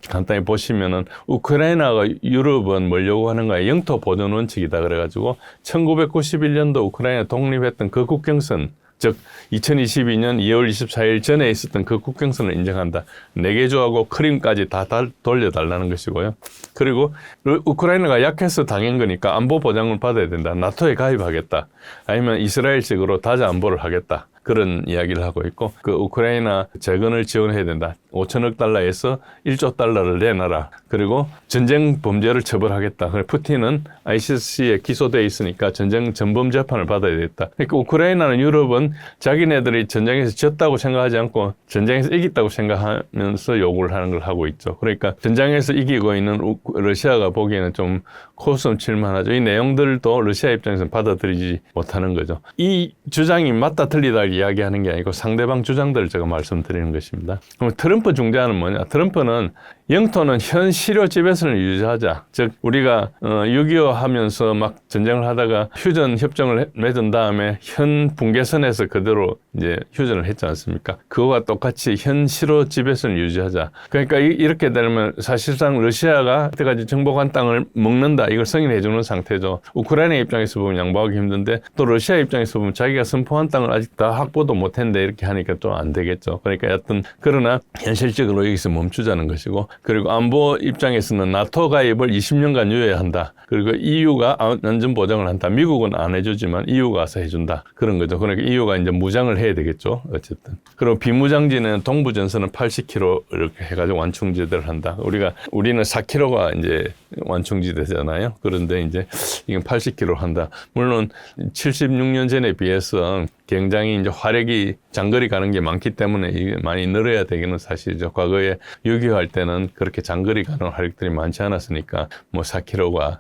A: 간단히 보시면은, 우크라이나가 유럽은 뭘 요구하는가, 영토 보존 원칙이다 그래가지고 1991년도 우크라이나 독립했던 그 국경선, 즉 2022년 2월 24일 전에 있었던 그 국경선을 인정한다. 4개 주하고 크림까지 다 돌려달라는 것이고요. 그리고 우크라이나가 약해서 당한 거니까 안보 보장을 받아야 된다. 나토에 가입하겠다. 아니면 이스라엘식으로 다자 안보를 하겠다. 그런 이야기를 하고 있고, 그 우크라이나 재건을 지원해야 된다. 5천억 달러에서 1조 달러를 내놔라. 그리고 전쟁 범죄를 처벌하겠다. 그래 푸틴은 ICC에 기소돼 있으니까 전쟁 전범 재판을 받아야겠다. 그러니까 우크라이나는, 유럽은 자기네들이 전쟁에서 졌다고 생각하지 않고 전쟁에서 이겼다고 생각하면서 요구를 하는 걸 하고 있죠. 그러니까 전쟁에서 이기고 있는 러시아가 보기에는 좀 코웃음 칠만하죠. 이 내용들도 러시아 입장에서는 받아들이지 못하는 거죠. 이 주장이 맞다 틀리다 이야기하는 게 아니고 상대방 주장들을 제가 말씀드리는 것입니다. 그럼 트럼프 중재안은 뭐냐? 트럼프는 영토는 현 실효 지배선을 유지하자. 즉 우리가 6.25 하면서 막 전쟁을 하다가 휴전 협정을 맺은 다음에 현 붕괴선에서 그대로 이제 휴전을 했지 않습니까? 그거와 똑같이 현 실효 지배선을 유지하자. 그러니까 이렇게 되면 사실상 러시아가 그때까지 정복한 땅을 먹는다, 이걸 승인해 주는 상태죠. 우크라이나 입장에서 보면 양보하기 힘든데, 또 러시아 입장에서 보면 자기가 선포한 땅을 아직 다 확보도 못했는데 이렇게 하니까 좀 안 되겠죠. 그러니까 여튼 그러나 현실적으로 여기서 멈추자는 것이고, 그리고 안보 입장에서는 나토 가입을 20년간 유예한다. 그리고 EU가 안전 보장을 한다. 미국은 안 해주지만 EU가 와서 해준다. 그런 거죠. 그러니까 EU가 이제 무장을 해야 되겠죠. 어쨌든. 그리고 비무장지는 동부 전선은 80km 이렇게 해가지고 완충제대를 한다. 우리는 4km가 이제 완충지대잖아요. 그런데 이제 이건 80km 한다. 물론 76년 전에 비해서 굉장히 이제 화력이 장거리 가는 게 많기 때문에 이게 많이 늘어야 되기는 사실이죠. 과거에 6.25 할 때는 그렇게 장거리 가는 화력들이 많지 않았으니까 뭐 4km가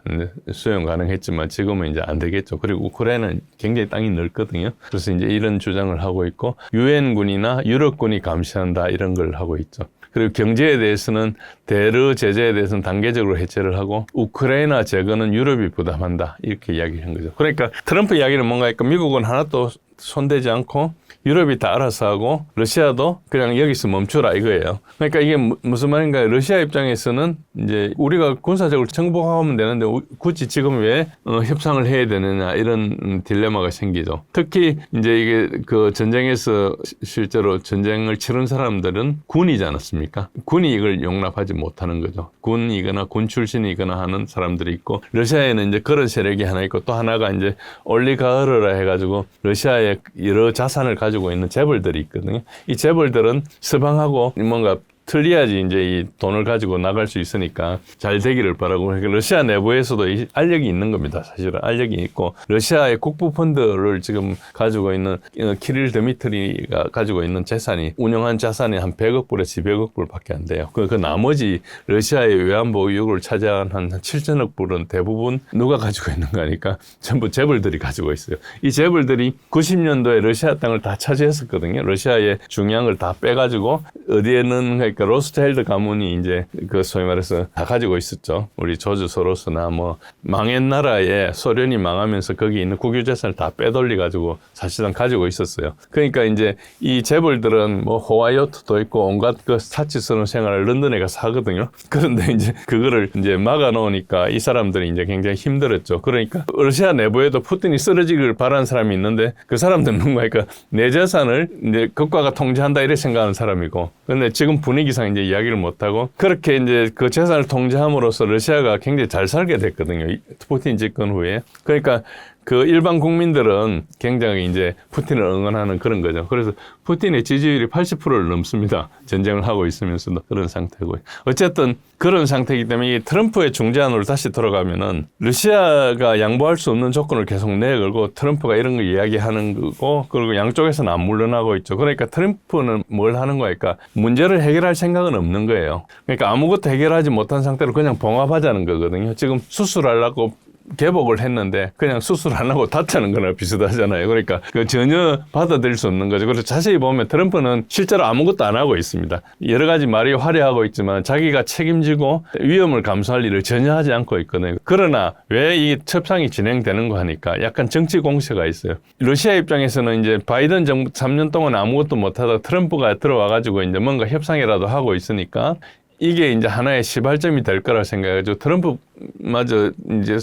A: 수용 가능했지만 지금은 이제 안 되겠죠. 그리고 우크라이나는 굉장히 땅이 넓거든요. 그래서 이제 이런 주장을 하고 있고 유엔군이나 유럽군이 감시한다 이런 걸 하고 있죠. 그리고 경제에 대해서는 대러 제재에 대해서는 단계적으로 해체를 하고 우크라이나 제거는 유럽이 부담한다 이렇게 이야기한 거죠. 그러니까 트럼프 이야기는 뭔가 했고 미국은 하나도 손대지 않고 유럽이 다 알아서 하고 러시아도 그냥 여기서 멈추라 이거예요. 그러니까 이게 무슨 말인가? 러시아 입장에서는 이제 우리가 군사적으로 정복하면 되는데 굳이 지금 왜 협상을 해야 되느냐 이런 딜레마가 생기죠. 특히 이제 이게 그 전쟁에서 실제로 전쟁을 치른 사람들은 군이지 않았습니까? 군이 이걸 용납하지 못하는 거죠. 군이거나 군 출신이거나 하는 사람들이 있고 러시아에는 이제 그런 세력이 하나 있고 또 하나가 이제 올리가르라 해가지고 러시아의 여러 자산을 가지고 있는 재벌들이 있거든요. 이 재벌들은 서방하고 뭔가 틀려야지 이제 이 돈을 가지고 나갈 수 있으니까 잘 되기를 바라고. 그러니까 러시아 내부에서도 이 알력이 있는 겁니다. 사실은 알력이 있고 러시아의 국부 펀드를 지금 가지고 있는 키릴 드미트리가 가지고 있는 재산이 운영한 자산이 한 100억 불에서 200억 불밖에 안 돼요. 그 나머지 러시아의 외환 보유국을 차지한 한 7천억 불은 대부분 누가 가지고 있는 거니까 전부 재벌들이 가지고 있어요. 이 재벌들이 90년도에 러시아 땅을 다 차지했었거든요. 러시아의 중요한 걸 다 빼가지고 어디에는 그러니까 로스트헬드 가문이 이제 그 소위 말해서 다 가지고 있었죠. 우리 조지 소로스나 뭐 망한 나라에 소련이 망하면서 거기 있는 국유재산을 다 빼돌려 가지고 사실상 가지고 있었어요. 그러니까 이제 이 재벌들은 뭐 호와이어트도 있고 온갖 그 사치스러운 생활을 런던에 가서 하거든요. 그런데 이제 그거를 이제 막아 놓으니까 이 사람들이 이제 굉장히 힘들었죠. 그러니까 러시아 내부에도 푸틴이 쓰러지기를 바라는 사람이 있는데 그 사람들은 뭔가니까 내 재산을 이제 국가가 통제한다 이렇게 생각하는 사람이고, 근데 지금 분위기상 이제 이야기를 못하고 그렇게 이제 그 재산을 통제함으로써 러시아가 굉장히 잘 살게 됐거든요. 푸틴 집권 후에. 그러니까 그 일반 국민들은 굉장히 이제 푸틴을 응원하는 그런 거죠. 그래서 푸틴의 지지율이 80%를 넘습니다. 전쟁을 하고 있으면서도 그런 상태고. 어쨌든 그런 상태이기 때문에 이 트럼프의 중재안으로 다시 돌아가면은 러시아가 양보할 수 없는 조건을 계속 내걸고 트럼프가 이런 거 이야기하는 거고, 그리고 양쪽에서는 안 물러나고 있죠. 그러니까 트럼프는 뭘 하는 거니까 문제를 해결할 생각은 없는 거예요. 그러니까 아무것도 해결하지 못한 상태로 그냥 봉합하자는 거거든요. 지금 수술하려고 개복을 했는데 그냥 수술 안 하고 다치는 거나 비슷하잖아요. 그러니까 전혀 받아들일 수 없는 거죠. 그래서 자세히 보면 트럼프는 실제로 아무것도 안 하고 있습니다. 여러 가지 말이 화려하고 있지만 자기가 책임지고 위험을 감수할 일을 전혀 하지 않고 있거든요. 그러나 왜 이 협상이 진행되는 거 하니까 약간 정치 공세가 있어요. 러시아 입장에서는 이제 바이든 정부 3년 동안 아무것도 못하다가 트럼프가 들어와가지고 이제 뭔가 협상이라도 하고 있으니까 이게 이제 하나의 시발점이 될 거라 생각해가지고 트럼프마저 이제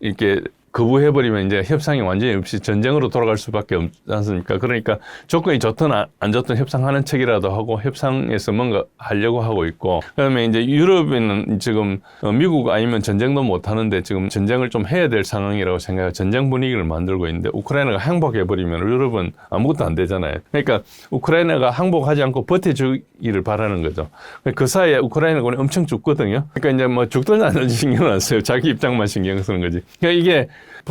A: 이렇게 거부해버리면 이제 협상이 완전히 없이 전쟁으로 돌아갈 수밖에 없지 않습니까? 그러니까 조건이 좋든 안 좋든 협상하는 척이라도 하고 협상에서 뭔가 하려고 하고 있고, 그다음에 이제 유럽에는 지금 미국 아니면 전쟁도 못 하는데 지금 전쟁을 좀 해야 될 상황이라고 생각해요. 전쟁 분위기를 만들고 있는데 우크라이나가 항복해버리면 유럽은 아무것도 안 되잖아요. 그러니까 우크라이나가 항복하지 않고 버텨주기를 바라는 거죠. 그 사이에 우크라이나군이 엄청 죽거든요. 그러니까 이제 뭐 죽든 안 죽든 신경 안 써요. 자기 입장만 신경 쓰는 거지. 그러니까 이게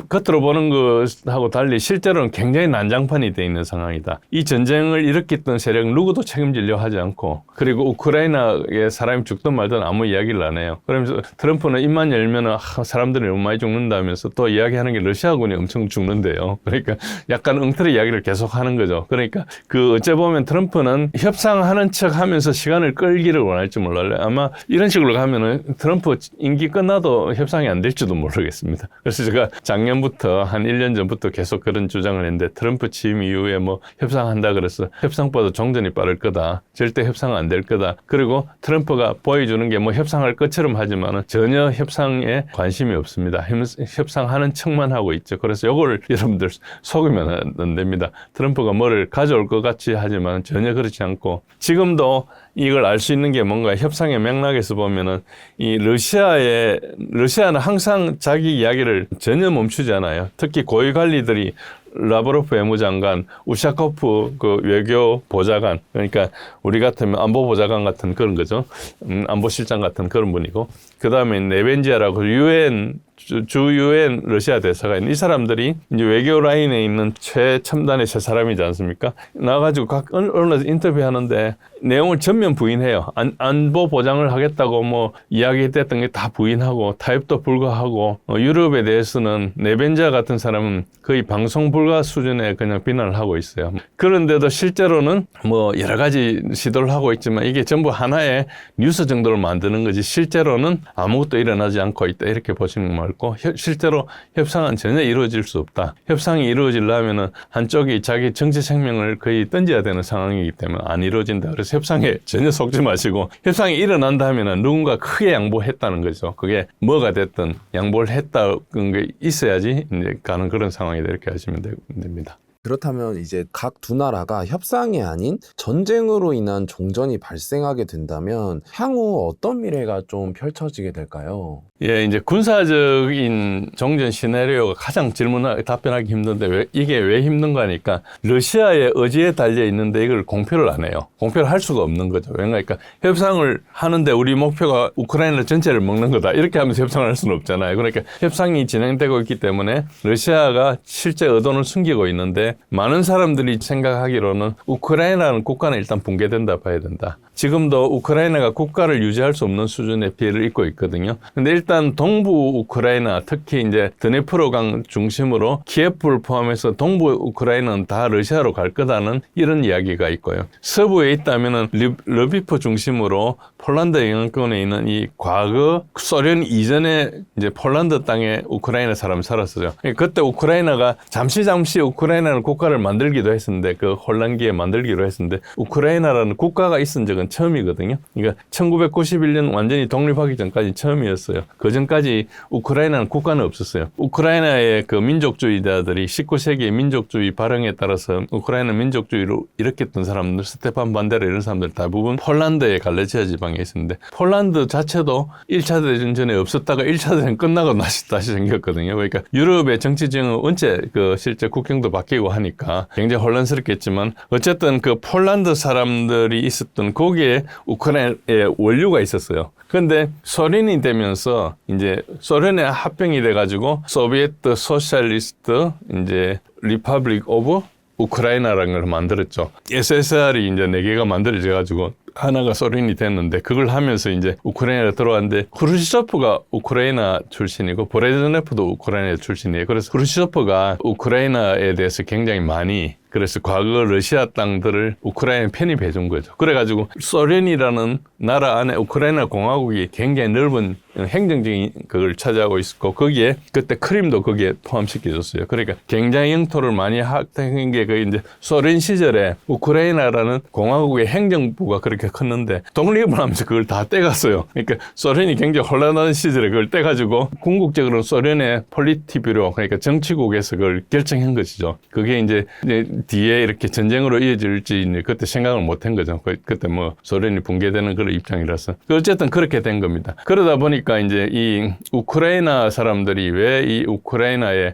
A: 겉으로 보는 것하고 달리 실제로는 굉장히 난장판이 돼 있는 상황이다. 이 전쟁을 일으켰던 세력 누구도 책임지려 하지 않고, 그리고 우크라이나에 사람이 죽든 말든 아무 이야기를 안 해요. 그러면서 트럼프는 입만 열면 사람들이 너무 많이 죽는다면서 또 이야기하는 게 러시아군이 엄청 죽는데요. 그러니까 약간 엉터리 이야기를 계속 하는 거죠. 그러니까 그 어째 보면 트럼프는 협상하는 척 하면서 시간을 끌기를 원할지 몰라요. 아마 이런 식으로 가면은 트럼프 임기 끝나도 협상이 안 될지도 모르겠습니다. 그래서 제가 작년부터 한 1년 전부터 계속 그런 주장을 했는데, 트럼프 취임 이후에 뭐 협상한다 그래서 협상보다 종전이 빠를 거다. 절대 협상 안 될 거다. 그리고 트럼프가 보여주는 게 뭐 협상할 것처럼 하지만은 전혀 협상에 관심이 없습니다. 협상하는 척만 하고 있죠. 그래서 요거를 여러분들 속으면 안 됩니다. 트럼프가 뭐를 가져올 것 같이 하지만 전혀 그렇지 않고, 지금도 이걸 알 수 있는 게 뭔가 협상의 맥락에서 보면은 이 러시아는 항상 자기 이야기를 전혀 멈추지 않아요. 특히 고위 관리들이 라브로프 외무장관, 우샤코프 그 외교 보좌관, 그러니까 우리 같으면 안보 보좌관 같은 그런 거죠. 안보실장 같은 그런 분이고, 그 다음에 네벤지아라고 주 유엔 러시아 대사가 있는 이 사람들이 이제 외교 라인에 있는 최첨단의 세 사람이지 않습니까? 나와가지고 각 언론에서 인터뷰하는데 내용을 전면 부인해요. 안보 보장을 하겠다고 뭐 이야기했던 게 다 부인하고 타협도 불가하고, 유럽에 대해서는 네벤지아 같은 사람은 거의 방송 불가 수준의 그냥 비난을 하고 있어요. 그런데도 실제로는 뭐 여러 가지 시도를 하고 있지만 이게 전부 하나의 뉴스 정도를 만드는 거지 실제로는 아무것도 일어나지 않고 있다, 이렇게 보시는 거 말고 실제로 협상은 전혀 이루어질 수 없다. 협상이 이루어지려면은 한쪽이 자기 정치 생명을 거의 던져야 되는 상황이기 때문에 안 이루어진다. 그래서 협상에 전혀 속지 마시고, 협상이 일어난다 하면은 누군가 크게 양보했다는 거죠. 그게 뭐가 됐든 양보를 했다는 게 있어야지 이제 가는 그런 상황이다, 이렇게 하시면 됩니다.
B: 그렇다면 이제 각 두 나라가 협상이 아닌 전쟁으로 인한 종전이 발생하게 된다면 향후 어떤 미래가 좀 펼쳐지게 될까요?
A: 예, 이제 군사적인 종전 시나리오가 가장 답변하기 힘든데 이게 왜 힘든가 하니까 러시아의 의지에 달려 있는데 이걸 공표를 안 해요. 공표를 할 수가 없는 거죠. 그러니까 협상을 하는데 우리 목표가 우크라이나 전체를 먹는 거다, 이렇게 하면서 협상을 할 수는 없잖아요. 그러니까 협상이 진행되고 있기 때문에 러시아가 실제 의도는 숨기고 있는데, 많은 사람들이 생각하기로는 우크라이나는 국가는 일단 붕괴된다 봐야 된다. 지금도 우크라이나가 국가를 유지할 수 없는 수준의 피해를 입고 있거든요. 근데 일단 동부 우크라이나, 특히 이제 드네프로강 중심으로 키예프를 포함해서 동부 우크라이나는 다 러시아로 갈 거다는 이런 이야기가 있고요. 서부에 있다면은 르비프 중심으로 폴란드 영향권에 있는 이 과거 소련 이전에 이제 폴란드 땅에 우크라이나 사람이 살았어요. 그때 우크라이나가 잠시 우크라이나는 국가를 만들기도 했었는데, 그 혼란기에 만들기로 했었는데 우크라이나라는 국가가 있은 적은 처음이거든요. 그러니까 1991년 완전히 독립하기 전까지 처음이었어요. 그 전까지 우크라이나는 국가는 없었어요. 우크라이나의 그 민족주의자들이 19세기의 민족주의 발흥에 따라서 우크라이나 민족주의로 일으켰던 사람들, 스테판 반데라 이런 사람들 대부분 폴란드의 갈레지아 지방에 있었는데, 폴란드 자체도 1차 대전 전에 없었다가 1차 대전 끝나고 다시 생겼거든요. 그러니까 유럽의 정치 지형은 언제 그 실제 국경도 바뀌고 하니까 굉장히 혼란스럽겠지만, 어쨌든 그 폴란드 사람들이 있었던 거기에 우크라이나의 원류가 있었어요. 그런데 소련이 되면서 이제 소련의 합병이 돼가지고 소비에트 소셜리스트 이제 리퍼블릭 오브 우크라이나라는 걸 만들었죠. SSR이 이제 4개가 만들어져가지고 하나가 소련이 됐는데, 그걸 하면서 이제 우크라이나로 들어왔는데, 크루시초프가 우크라이나 출신이고 브레즈네프도 우크라이나 출신이에요. 그래서 크루시초프가 우크라이나에 대해서 굉장히 많이, 그래서 과거 러시아 땅들을 우크라이나에 편입해 준 거죠. 그래가지고 소련이라는 나라 안에 우크라이나 공화국이 굉장히 넓은 행정적인 그걸 차지하고 있었고, 거기에 그때 크림도 거기에 포함시켜줬어요. 그러니까 굉장히 영토를 많이 확장한 게 거의 이제 소련 시절에 우크라이나라는 공화국의 행정부가 그렇게 컸는데 독립을 하면서 그걸 다 떼갔어요. 그러니까 소련이 굉장히 혼란한 시절에 그걸 떼가지고 궁극적으로 소련의 폴리티뷰로, 그러니까 정치국에서 그걸 결정한 것이죠. 그게 이제 뒤에 이렇게 전쟁으로 이어질지 그때 생각을 못한 거죠. 그때 뭐 소련이 붕괴되는 그런 입장이라서. 어쨌든 그렇게 된 겁니다. 그러다 보니까 이제 이 우크라이나 사람들이 왜 이 우크라이나의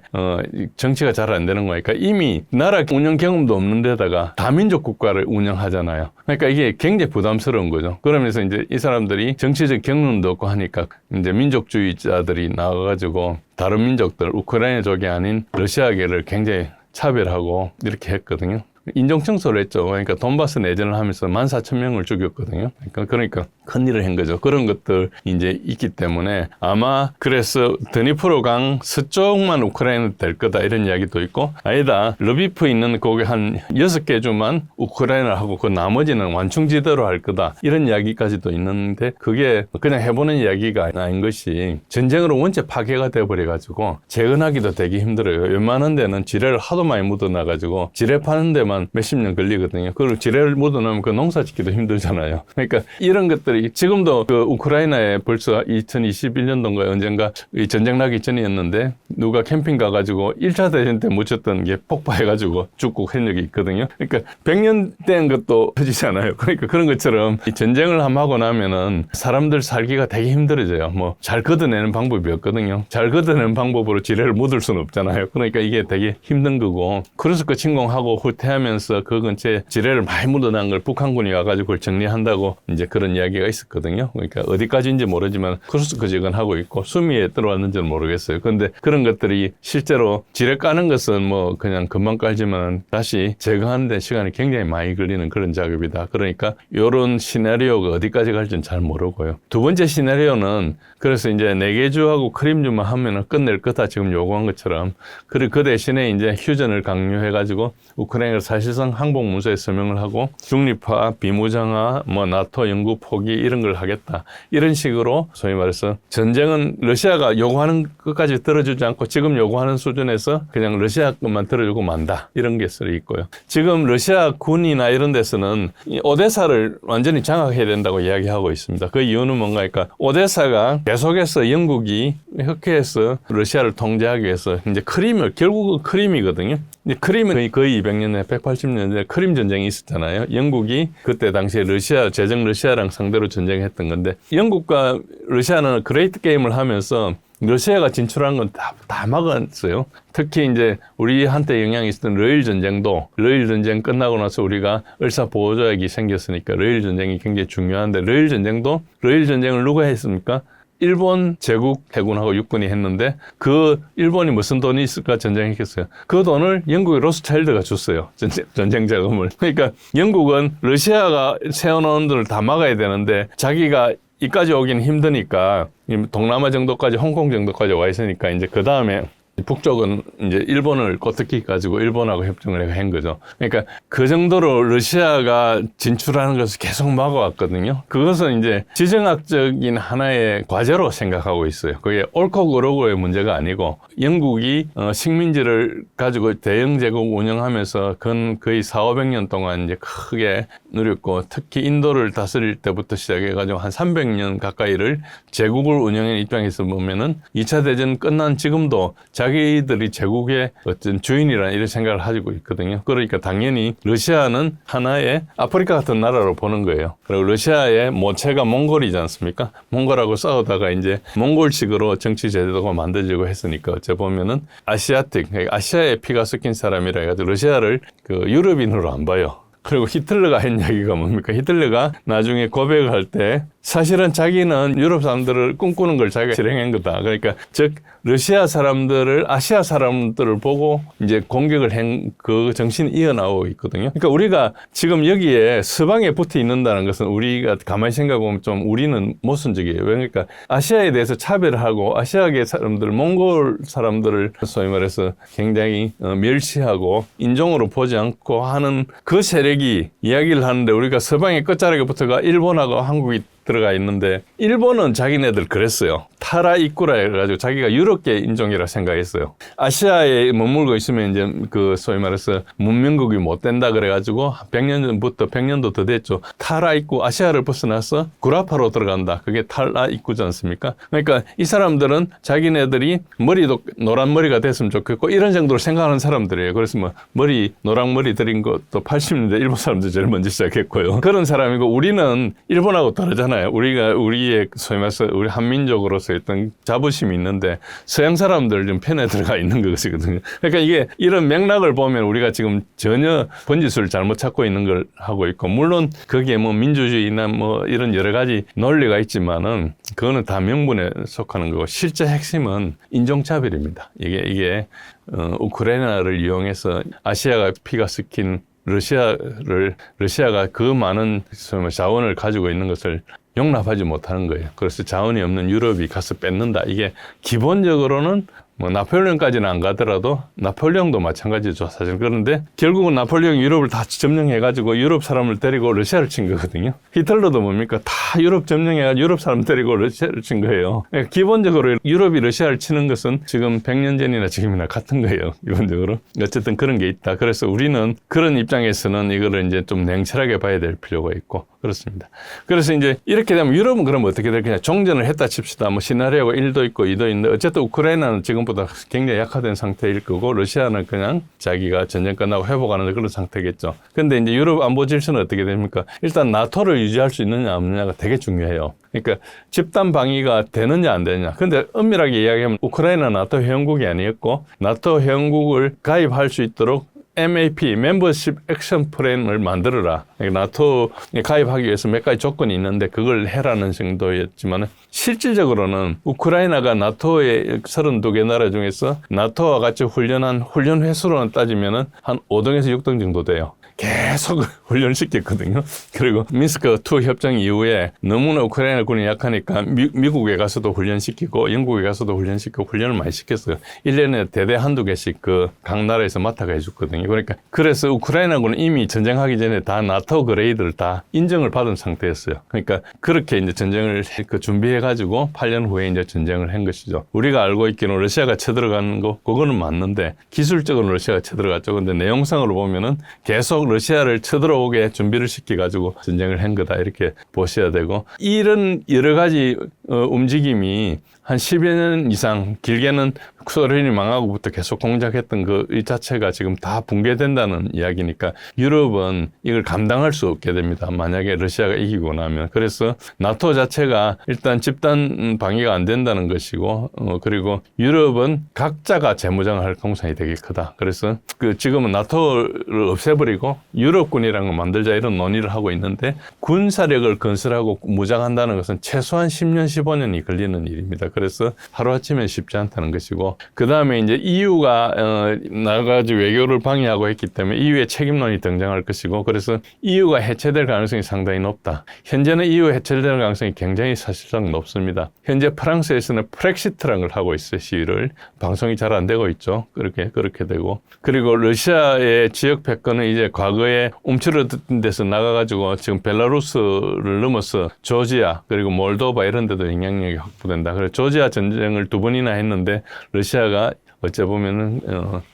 A: 정치가 잘 안 되는 거니까, 이미 나라 운영 경험도 없는 데다가 다민족 국가를 운영하잖아요. 그러니까 이게 굉장히 부담스러운 거죠. 그러면서 이제 이 사람들이 정치적 경륜도 없고 하니까 이제 민족주의자들이 나와가지고 다른 민족들, 우크라이나족이 아닌 러시아계를 굉장히 차별하고 이렇게 했거든요. 인종청소를 했죠. 그러니까 돈바스 내전을 하면서 14,000명을 죽였거든요. 그러니까 큰일을 한 거죠. 그런 것들 이제 있기 때문에 아마 그래서 드니프로강 서쪽만 우크라이나 될 거다, 이런 이야기도 있고, 아니다, 르비프 있는 거기 한 6개 주만 우크라이나를 하고 그 나머지는 완충지대로 할 거다, 이런 이야기까지도 있는데, 그게 그냥 해보는 이야기가 아닌 것이 전쟁으로 원체 파괴가 돼버려가지고 재건하기도 되게 힘들어요. 웬만한 데는 지뢰를 하도 많이 묻어놔가지고 지뢰 파는 데만 몇십 년 걸리거든요. 그걸 지뢰를 묻어놓으면 그 농사 짓기도 힘들잖아요. 그러니까 이런 것들이 것들이 지금도 그 우크라이나에 벌써 2021년도인가 언젠가 이 전쟁 나기 전이었는데 누가 캠핑 가가지고 1차 대전 때 묻혔던 게 폭파해가지고 죽고 한 적이 있거든요. 그러니까 100년 된 것도 터지잖아요. 그러니까 그런 것처럼 이 전쟁을 한번 하고 나면은 사람들 살기가 되게 힘들어져요. 뭐 잘 걷어내는 방법이 없거든요. 잘 걷어내는 방법으로 지뢰를 묻을 수는 없잖아요. 그러니까 이게 되게 힘든 거고 크루스크 침공하고 후퇴하면서 그 근처에 지뢰를 많이 묻어난 걸 북한군이 와가지고 그걸 정리한다고 이제 그런 이야기가 있었거든요. 그러니까 어디까지인지 모르지만 크루스크 지원하고 있고 수미에 들어왔는지는 모르겠어요. 그런데 그런 것들이 실제로 지뢰 까는 것은 뭐 그냥 금방 깔지만 다시 제거하는 데 시간이 굉장히 많이 걸리는 그런 작업이다. 그러니까 이런 시나리오가 어디까지 갈지는 잘 모르고요. 두 번째 시나리오는 그래서 이제 4개 주하고 크림주만 하면은 끝낼 거다 지금 요구한 것처럼. 그리고 그 대신에 이제 휴전을 강요해가지고 우크라이나가 사실상 항복 문서에 서명을 하고 중립화, 비무장화, 뭐 나토 영구 포기 이런 걸 하겠다. 이런 식으로 소위 말해서 전쟁은 러시아가 요구하는 것까지 들어주지 않고 지금 요구하는 수준에서 그냥 러시아 것만 들어주고 만다. 이런 게 있고요. 지금 러시아 군이나 이런 데서는 이 오데사를 완전히 장악해야 된다고 이야기하고 있습니다. 그 이유는 뭔가 그러니까 오데사가 계속해서 영국이 흑해에서 러시아를 통제하기 위해서 이제 크림을 결국은 크림이거든요. 이제 크림은 거의 200년, 180년 전에 크림 전쟁이 있었잖아요. 영국이 그때 당시에 러시아, 제정 러시아랑 상대로 전쟁했던 건데 영국과 러시아는 그레이트 게임을 하면서 러시아가 진출한 건 다 막았어요. 특히 이제 우리한테 영향이 있었던 러일 전쟁 끝나고 나서 우리가 을사 보호조약이 생겼으니까 러일 전쟁이 굉장히 중요한데 러일 전쟁을 누가 했습니까? 일본 제국 해군하고 육군이 했는데 그 일본이 무슨 돈이 있을까 전쟁했겠어요. 그 돈을 영국의 로스차일드가 줬어요. 전쟁 자금을. 그러니까 영국은 러시아가 세워놓은 돈을 다 막아야 되는데 자기가 이까지 오긴 힘드니까 동남아 정도까지 홍콩 정도까지 와 있으니까 이제 그 다음에 북쪽은 이제 일본을 꼬투기 가지고 일본하고 협정을 한 거죠. 그러니까 그 정도로 러시아가 진출하는 것을 계속 막아왔거든요. 그것은 이제 지정학적인 하나의 과제로 생각하고 있어요. 그게 옳고 그르고의 문제가 아니고 영국이 식민지를 가지고 대영 제국 운영하면서 그건 거의 400~500년 동안 이제 크게 누렸고 특히 인도를 다스릴 때부터 시작해가지고 한 300년 가까이를 제국을 운영하는 입장에서 보면은 2차 대전 끝난 지금도 자기들이 제국의 어떤 주인이라는 이런 생각을 가지고 있거든요. 그러니까 당연히 러시아는 하나의 아프리카 같은 나라로 보는 거예요. 그리고 러시아의 모체가 몽골이지 않습니까? 몽골하고 싸우다가 이제 몽골식으로 정치 제도가 만들어지고 했으니까 어째 보면은 아시아의 피가 섞인 사람이라 해가지고 러시아를 그 유럽인으로 안 봐요. 그리고 히틀러가 한 이야기가 뭡니까? 히틀러가 나중에 고백을 할 때 사실은 자기는 유럽 사람들을 꿈꾸는 걸 자기가 실행한 거다. 그러니까 즉 러시아 사람들을 아시아 사람들을 보고 이제 공격을 한 그 정신이 이어나오고 있거든요. 그러니까 우리가 지금 여기에 서방에 붙어 있는다는 것은 우리가 가만히 생각해보면 좀 우리는 모순적이에요. 그러니까 아시아에 대해서 차별을 하고 아시아계 사람들, 몽골 사람들을 소위 말해서 굉장히 멸시하고 인종으로 보지 않고 하는 그 세력이 이야기를 하는데 우리가 서방의 끝자락에 붙어가 일본하고 한국이 들어가 있는데 일본은 자기네들 그랬어요. 타라 이꾸라 해가지고 자기가 유럽계 인종이라 생각했어요. 아시아에 머물고 있으면 이제 그 소위 말해서 문명국이 못 된다 그래가지고 100년 전부터 100년도 더 됐죠. 타라 이꾸 아시아를 벗어나서 구라파로 들어간다. 그게 타라 이꾸지 않습니까? 그러니까 이 사람들은 자기네들이 머리도 노란 머리가 됐으면 좋겠고 이런 정도로 생각하는 사람들이에요. 그래서 뭐 머리 노랑 머리 들인 것도 80년대 일본 사람들 제일 먼저 시작했고요. 그런 사람이고 우리는 일본하고 다르잖아요. 우리의 소위 말해서 우리 한민족으로서 어떤 자부심이 있는데 서양 사람들 좀 편에 들어가 있는 것이거든요. 그러니까 이게 이런 맥락을 보면 우리가 지금 전혀 번지수를 잘못 찾고 있는 걸 하고 있고 물론 거기에 뭐 민주주의나 뭐 이런 여러 가지 논리가 있지만은 그거는 다 명분에 속하는 거고 실제 핵심은 인종차별입니다. 이게 우크라이나를 이용해서 아시아가 피가 섞인 러시아가 그 많은 자원을 가지고 있는 것을 용납하지 못하는 거예요. 그래서 자원이 없는 유럽이 가서 뺏는다. 이게 기본적으로는 뭐 나폴레옹까지는 안 가더라도 나폴레옹도 마찬가지죠. 사실 그런데 결국은 나폴레옹이 유럽을 다 점령해가지고 유럽 사람을 데리고 러시아를 친 거거든요. 히틀러도 뭡니까? 다 유럽 점령해가지고 유럽 사람 데리고 러시아를 친 거예요. 그러니까 기본적으로 유럽이 러시아를 치는 것은 지금 100년 전이나 지금이나 같은 거예요. 기본적으로. 어쨌든 그런 게 있다. 그래서 우리는 그런 입장에서는 이거를 이제 좀 냉철하게 봐야 될 필요가 있고 그렇습니다. 그래서 이제 이렇게 되면 유럽은 그럼 어떻게 될거냐. 종전을 했다 칩시다. 뭐 시나리오가 1도 있고 2도 있는데 어쨌든 우크라이나는 지금보다 굉장히 약화된 상태일 거고 러시아는 그냥 자기가 전쟁 끝나고 회복하는 그런 상태겠죠. 근데 이제 유럽 안보 질서는 어떻게 됩니까? 일단 나토를 유지할 수 있느냐 없느냐가 되게 중요해요. 그러니까 집단 방위가 되느냐 안 되느냐. 근데 엄밀하게 이야기하면 우크라이나 나토 회원국이 아니었고 나토 회원국을 가입할 수 있도록 MAP, 멤버십 액션 플랜을 만들어라. 나토에 가입하기 위해서 몇 가지 조건이 있는데 그걸 해라는 정도였지만 실질적으로는 우크라이나가 나토의 32개 나라 중에서 나토와 같이 훈련한 훈련 횟수로는 따지면 한 5등에서 6등 정도 돼요. 계속 훈련시켰거든요. 그리고 민스크2 협정 이후에 너무나 우크라이나 군이 약하니까 미국에 가서도 훈련시키고 영국에 가서도 훈련시키고 훈련을 많이 시켰어요. 1년에 대대 한두 개씩 그 각 나라에서 맡아가 해줬거든요. 그러니까 그래서 우크라이나 군은 이미 전쟁하기 전에 다 나토 그레이드를 다 인정을 받은 상태였어요. 그러니까 그렇게 이제 전쟁을 준비해가지고 8년 후에 이제 전쟁을 한 것이죠. 우리가 알고 있기는 러시아가 쳐들어가는 거 그거는 맞는데 기술적으로 러시아가 쳐들어갔죠. 근데 내용상으로 보면은 계속 러시아를 쳐들어오게 준비를 시켜가지고 전쟁을 한 거다 이렇게 보셔야 되고 이런 여러 가지 움직임이 한 10여 년 이상 길게는 소련이 망하고부터 계속 공작했던 그 이 자체가 지금 다 붕괴된다는 이야기니까 유럽은 이걸 감당할 수 없게 됩니다. 만약에 러시아가 이기고 나면. 그래서 나토 자체가 일단 집단 방위가 안 된다는 것이고 그리고 유럽은 각자가 재무장을 할 공산이 되게 크다. 그래서 그 지금은 나토를 없애버리고 유럽군이라는 걸 만들자 이런 논의를 하고 있는데 군사력을 건설하고 무장한다는 것은 최소한 10년, 15년이 걸리는 일입니다. 그래서 하루아침에 쉽지 않다는 것이고 그 다음에 이제 EU가 나가지고 외교를 방해하고 했기 때문에 EU의 책임론이 등장할 것이고 그래서 EU가 해체될 가능성이 상당히 높다. 현재는 EU 해체될 가능성이 굉장히 사실상 높습니다. 현재 프랑스에서는 프렉시트라는 걸 하고 있어요. 시위를. 방송이 잘 안 되고 있죠. 그렇게 되고 그리고 러시아의 지역 패권은 이제 과거에 움츠러든 데서 나가가지고 지금 벨라루스를 넘어서 조지아 그리고 몰도바 이런 데도 영향력이 확보된다. 그래서 조지아 전쟁을 2번이나 했는데 러시아가 어째 보면은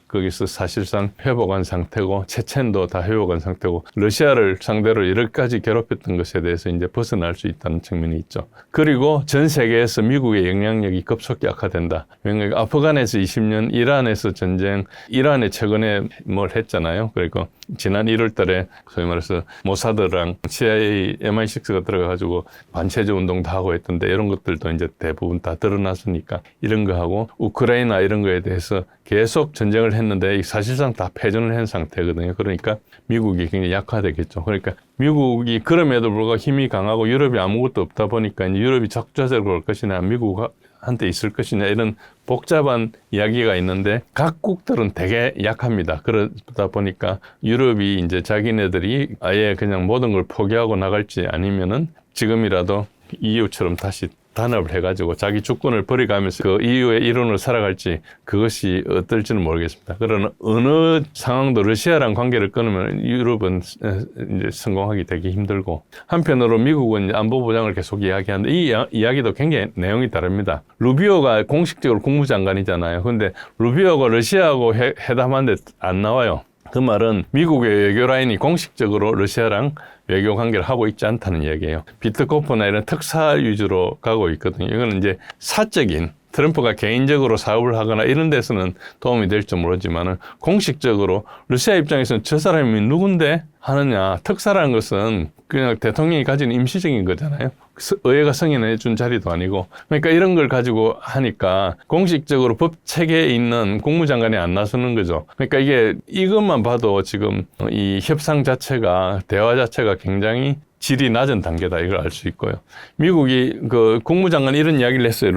A: 거기서 사실상 회복한 상태고 체첸도 다 회복한 상태고 러시아를 상대로 여러 가지 괴롭혔던 것에 대해서 이제 벗어날 수 있다는 측면이 있죠. 그리고 전 세계에서 미국의 영향력이 급속히 약화된다. 왜냐하면 아프간에서 20년, 이란에서 전쟁, 이란에 최근에 뭘 했잖아요. 그리고 지난 1월 달에 소위 말해서 모사드랑 CIA, MI6가 들어가가지고 반체제 운동도 하고 했던데 이런 것들도 이제 대부분 다 드러났으니까 이런 거 하고 우크라이나 이런 거에 대해서 계속 전쟁을 했는데 사실상 다 패전을 한 상태거든요. 그러니까 미국이 굉장히 약화되겠죠. 그러니까 미국이 그럼에도 불구하고 힘이 강하고 유럽이 아무것도 없다 보니까 이제 유럽이 적자적으로 올 것이냐 미국한테 있을 것이냐 이런 복잡한 이야기가 있는데 각국들은 되게 약합니다. 그러다 보니까 유럽이 이제 자기네들이 아예 그냥 모든 걸 포기하고 나갈지 아니면은 지금이라도 EU처럼 다시 단합을 해가지고 자기 주권을 버려가면서 그 EU의 일원으로 살아갈지 그것이 어떨지는 모르겠습니다. 그러나 어느 상황도 러시아랑 관계를 끊으면 유럽은 이제 성공하기 되게 힘들고 한편으로 미국은 이제 안보 보장을 계속 이야기하는데 이 이야기도 굉장히 내용이 다릅니다. 루비오가 공식적으로 국무장관이잖아요. 근데 루비오가 러시아하고 회담하는데 안 나와요. 그 말은 미국의 외교 라인이 공식적으로 러시아랑 외교 관계를 하고 있지 않다는 이야기예요. 비트코프나 이런 특사 위주로 가고 있거든요. 이거는 이제 사적인 트럼프가 개인적으로 사업을 하거나 이런 데서는 도움이 될지 모르지만은 공식적으로 러시아 입장에서는 저 사람이 누군데 하느냐. 특사라는 것은 그냥 대통령이 가진 임시적인 거잖아요. 의회가 승인해 준 자리도 아니고. 그러니까 이런 걸 가지고 하니까 공식적으로 법 체계에 있는 국무장관이 안 나서는 거죠. 그러니까 이것만 봐도 지금 이 협상 자체가, 대화 자체가 굉장히 질이 낮은 단계다 이걸 알 수 있고요. 미국이 그 국무장관 이런 이야기를 했어요.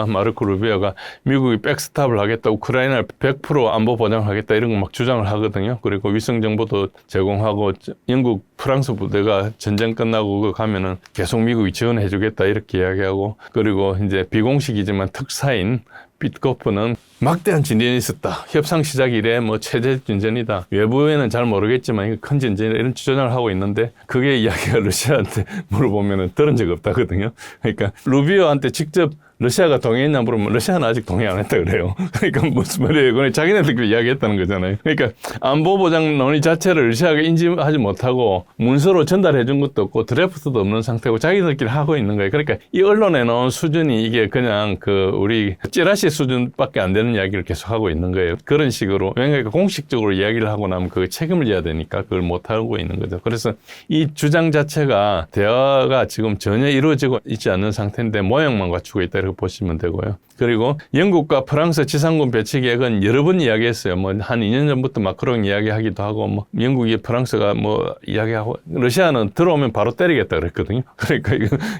A: 마르코 루비오가 미국이 백스탑을 하겠다, 우크라이나를 100% 안보 보장하겠다 이런 거 막 주장을 하거든요. 그리고 위성 정보도 제공하고 영국, 프랑스 부대가 전쟁 끝나고 그거 가면은 계속 미국이 지원해주겠다 이렇게 이야기하고 그리고 이제 비공식이지만 특사인 비트코프는 막대한 진전이 있었다. 협상 시작 이래 뭐 최대 진전이다. 외부에는 잘 모르겠지만 이거 큰 진전이다. 이런 주장을 하고 있는데 그게 이야기가 러시아한테 물어보면 들은 적 없다거든요. 그러니까 루비오한테 직접 러시아가 동의했냐 물으면 러시아는 아직 동의 안 했다 그래요. 그러니까 무슨 말이에요? 그냥 자기네들끼리 이야기했다는 거잖아요. 그러니까 안보보장 논의 자체를 러시아가 인지하지 못하고 문서로 전달해 준 것도 없고 드래프트도 없는 상태고 자기들끼리 하고 있는 거예요. 그러니까 이 언론에 나온 수준이 이게 그냥 그 우리 찌라시 수준밖에 안 되는 이야기를 계속 하고 있는 거예요. 그런 식으로 왜냐하면 공식적으로 이야기를 하고 나면 그 책임을 져야 되니까 그걸 못 하고 있는 거죠. 그래서 이 주장 자체가 대화가 지금 전혀 이루어지고 있지 않는 상태인데 모양만 갖추고 있다. 이렇게 보시면 되고요. 그리고 영국과 프랑스 지상군 배치 계획은 여러 번 이야기했어요. 뭐 한 2년 전부터 마크롱 이야기하기도 하고 뭐 영국이 프랑스가 뭐 이야기하고 러시아는 들어오면 바로 때리겠다 그랬거든요. 그러니까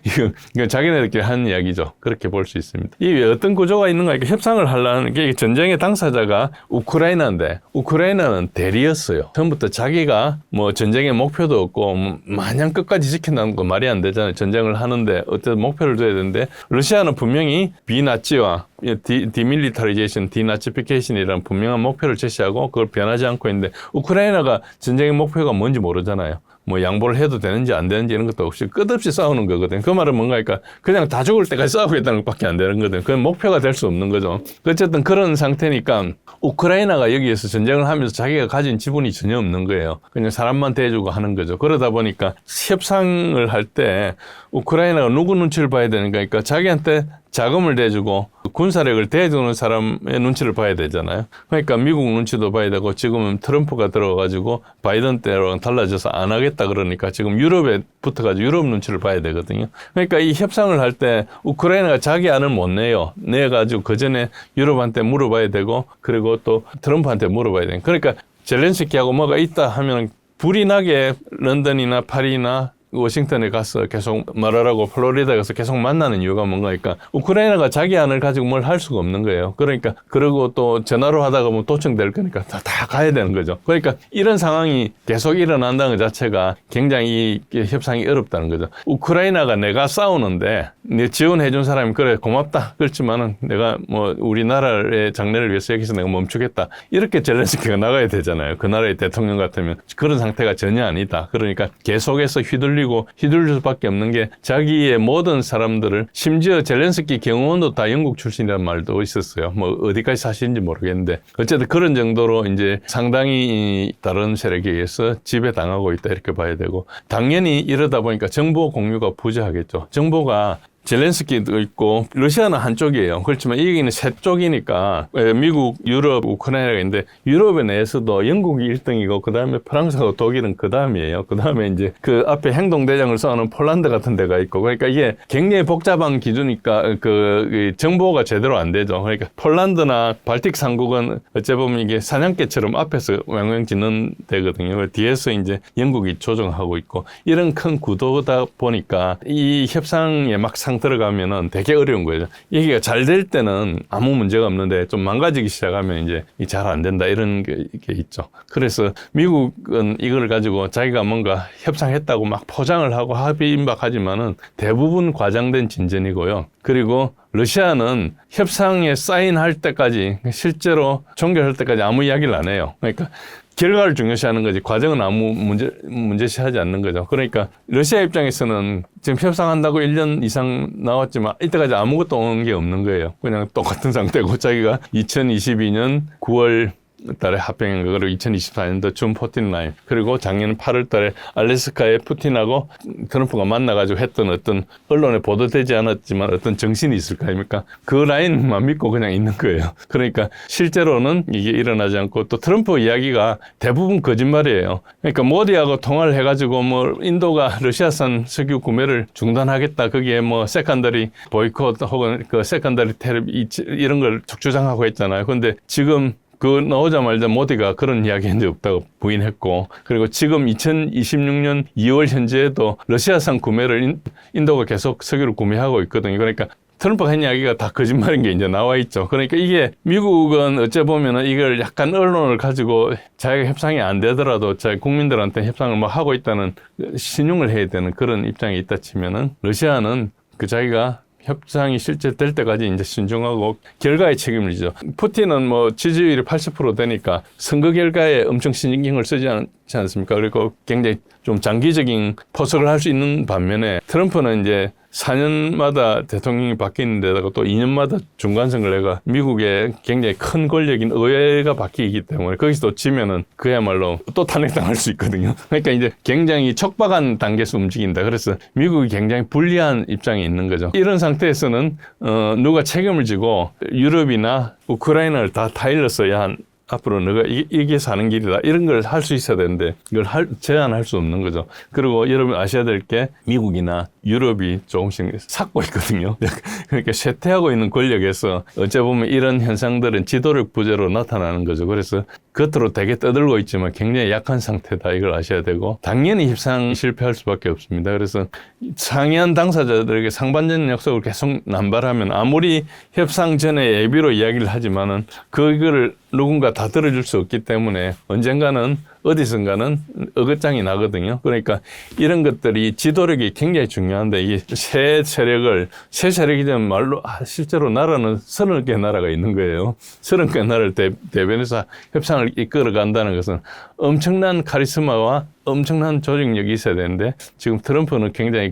A: 이거 자기네들끼리 하는 이야기죠. 그렇게 볼 수 있습니다. 이 어떤 구조가 있는가 이렇게 협상을 하려는 게 전쟁의 당사자가 우크라이나인데 우크라이나는 대리였어요. 처음부터 자기가 뭐 전쟁의 목표도 없고 뭐 마냥 끝까지 지킨다는 거 말이 안 되잖아요. 전쟁을 하는데 어떤 목표를 둬야 되는데 러시아는 분명히 비나치와 디밀리터리제이션, 디나치피케이션이라는 분명한 목표를 제시하고 그걸 변하지 않고 있는데 우크라이나가 전쟁의 목표가 뭔지 모르잖아요. 뭐 양보를 해도 되는지 안 되는지 이런 것도 없이 끝없이 싸우는 거거든요. 그 말은 뭔가 하니까 그냥 다 죽을 때까지 싸우고 있다는 것밖에 안 되는 거거든요. 그건 목표가 될 수 없는 거죠. 어쨌든 그런 상태니까 우크라이나가 여기에서 전쟁을 하면서 자기가 가진 지분이 전혀 없는 거예요. 그냥 사람만 대주고 하는 거죠. 그러다 보니까 협상을 할 때 우크라이나가 누구 눈치를 봐야 되는가 그러니까 자기한테 자금을 대주고 군사력을 대주는 사람의 눈치를 봐야 되잖아요. 그러니까 미국 눈치도 봐야 되고 지금은 트럼프가 들어가지고 바이든 때랑 달라져서 안 하겠다 그러니까 지금 유럽에 붙어가지고 유럽 눈치를 봐야 되거든요. 그러니까 이 협상을 할 때 우크라이나가 자기 안을 못 내요. 내가지고 그 전에 유럽한테 물어봐야 되고 그리고 또 트럼프한테 물어봐야 되고 그러니까 젤렌스키하고 뭐가 있다 하면 불이 나게 런던이나 파리나 워싱턴에 가서 계속 말하라고 플로리다 가서 계속 만나는 이유가 뭔가 그러니까 우크라이나가 자기 안을 가지고 뭘 할 수가 없는 거예요. 그러니까 그리고 또 전화로 하다가 뭐 도청될 거니까 다 가야 되는 거죠. 그러니까 이런 상황이 계속 일어난다는 것 자체가 굉장히 협상이 어렵다는 거죠. 우크라이나가 내가 싸우는데 내 지원해 준 사람이 그래 고맙다. 그렇지만은 내가 뭐 우리나라의 장래를 위해서 여기서 내가 멈추겠다. 이렇게 젤렌스키가 나가야 되잖아요. 그 나라의 대통령 같으면 그런 상태가 전혀 아니다. 그러니까 계속해서 휘둘릴 수밖에 없는 게 자기의 모든 사람들을 심지어 젤렌스키 경호원도 다 영국 출신이라는 말도 있었어요. 뭐 어디까지 사실인지 모르겠는데 어쨌든 그런 정도로 이제 상당히 다른 세력에 의해서 지배당하고 있다 이렇게 봐야 되고 당연히 이러다 보니까 정보 공유가 부재하겠죠. 정보가 젤렌스키도 있고 러시아는 한쪽이에요. 그렇지만 여기는 세 쪽이니까 미국, 유럽, 우크라이나가 있는데 유럽에 내에서도 영국이 1등이고 그다음에 프랑스하고 독일은 그다음이에요. 그다음에 이제 그 앞에 행동대장을 쌓는 폴란드 같은 데가 있고 그러니까 이게 굉장히 복잡한 기준이니까 그 정보가 제대로 안 되죠. 그러니까 폴란드나 발틱 삼국은 어째 보면 이게 사냥개처럼 앞에서 왕왕 짓는 데거든요. 뒤에서 이제 영국이 조정하고 있고 이런 큰 구도다 보니까 이 협상에 막상 들어가면은 되게 어려운 거예요. 얘기가 잘 될 때는 아무 문제가 없는데 좀 망가지기 시작하면 이제 잘 안 된다 이런 게 있죠. 그래서 미국은 이걸 가지고 자기가 뭔가 협상했다고 막 포장을 하고 합의 임박하지만은 대부분 과장된 진전이고요. 그리고 러시아는 협상에 사인할 때까지 실제로 종결할 때까지 아무 이야기를 안 해요. 그러니까 결과를 중요시하는 거지 과정은 아무 문제시하지 않는 거죠. 그러니까 러시아 입장에서는 지금 협상한다고 1년 이상 나왔지만 이때까지 아무것도 온 게 없는 거예요. 그냥 똑같은 상태고 자기가 2022년 9월 달에 합병한 거 그리고 2024년도 준 포틴 라인 그리고 작년 8월 달에 알래스카에 푸틴하고 트럼프가 만나가지고 했던 어떤 언론에 보도되지 않았지만 어떤 정신이 있을 거 아닙니까? 그 라인만 믿고 그냥 있는 거예요. 그러니까 실제로는 이게 일어나지 않고 또 트럼프 이야기가 대부분 거짓말이에요. 그러니까 모디하고 통화를 해가지고 뭐 인도가 러시아산 석유 구매를 중단하겠다. 거기에 뭐 세컨더리 보이콧 혹은 그 세컨더리 테러 이런 걸 주장하고 했잖아요. 근데 지금 그 나오자마자 모디가 그런 이야기 한 적 없다고 부인했고 그리고 지금 2026년 2월 현재에도 러시아산 구매를 인도가 계속 석유를 구매하고 있거든요. 그러니까 트럼프가 한 이야기가 다 거짓말인 게 이제 나와 있죠. 그러니까 이게 미국은 어째 보면은 이걸 약간 언론을 가지고 자기가 협상이 안 되더라도 자기 국민들한테 협상을 뭐 하고 있다는 신용을 해야 되는 그런 입장에 있다 치면은 러시아는 그 자기가 협상이 실제 될 때까지 이제 신중하고 결과에 책임을 지죠. 푸틴은 뭐 지지율이 80% 되니까 선거 결과에 엄청 신경을 쓰지 않지 않습니까? 그리고 굉장히 좀 장기적인 포석을 할 수 있는 반면에 트럼프는 이제 4년마다 대통령이 바뀌는 데다가 또 2년마다 중간선거가 미국의 굉장히 큰 권력인 의회가 바뀌기 때문에 거기서 또 지면은 그야말로 또 탄핵당할 수 있거든요. 그러니까 이제 굉장히 촉박한 단계에서 움직인다. 그래서 미국이 굉장히 불리한 입장에 있는 거죠. 이런 상태에서는 누가 책임을 지고 유럽이나 우크라이나를 다 타일렀어야 한 앞으로 너가 이게 사는 길이다. 이런 걸 할 수 있어야 되는데 이걸 제한할 수 없는 거죠. 그리고 여러분 아셔야 될 게 미국이나 유럽이 조금씩 삭고 있거든요. 그러니까 쇠퇴하고 있는 권력에서 어째 보면 이런 현상들은 지도력 부재로 나타나는 거죠. 그래서 겉으로 되게 떠들고 있지만 굉장히 약한 상태다. 이걸 아셔야 되고 당연히 협상 실패할 수밖에 없습니다. 그래서 상이한 당사자들에게 상반된 약속을 계속 남발하면 아무리 협상 전에 예비로 이야기를 하지만은 그거를 누군가 다 들어줄 수 없기 때문에 언젠가는 어디선가는 어긋장이 나거든요. 그러니까 이런 것들이 지도력이 굉장히 중요한데 이게 새 세력이 되면 말로 실제로 나라는 30개 나라가 있는 거예요. 30개 나라를 대변해서 협상을 이끌어 간다는 것은 엄청난 카리스마와 엄청난 조직력이 있어야 되는데 지금 트럼프는 굉장히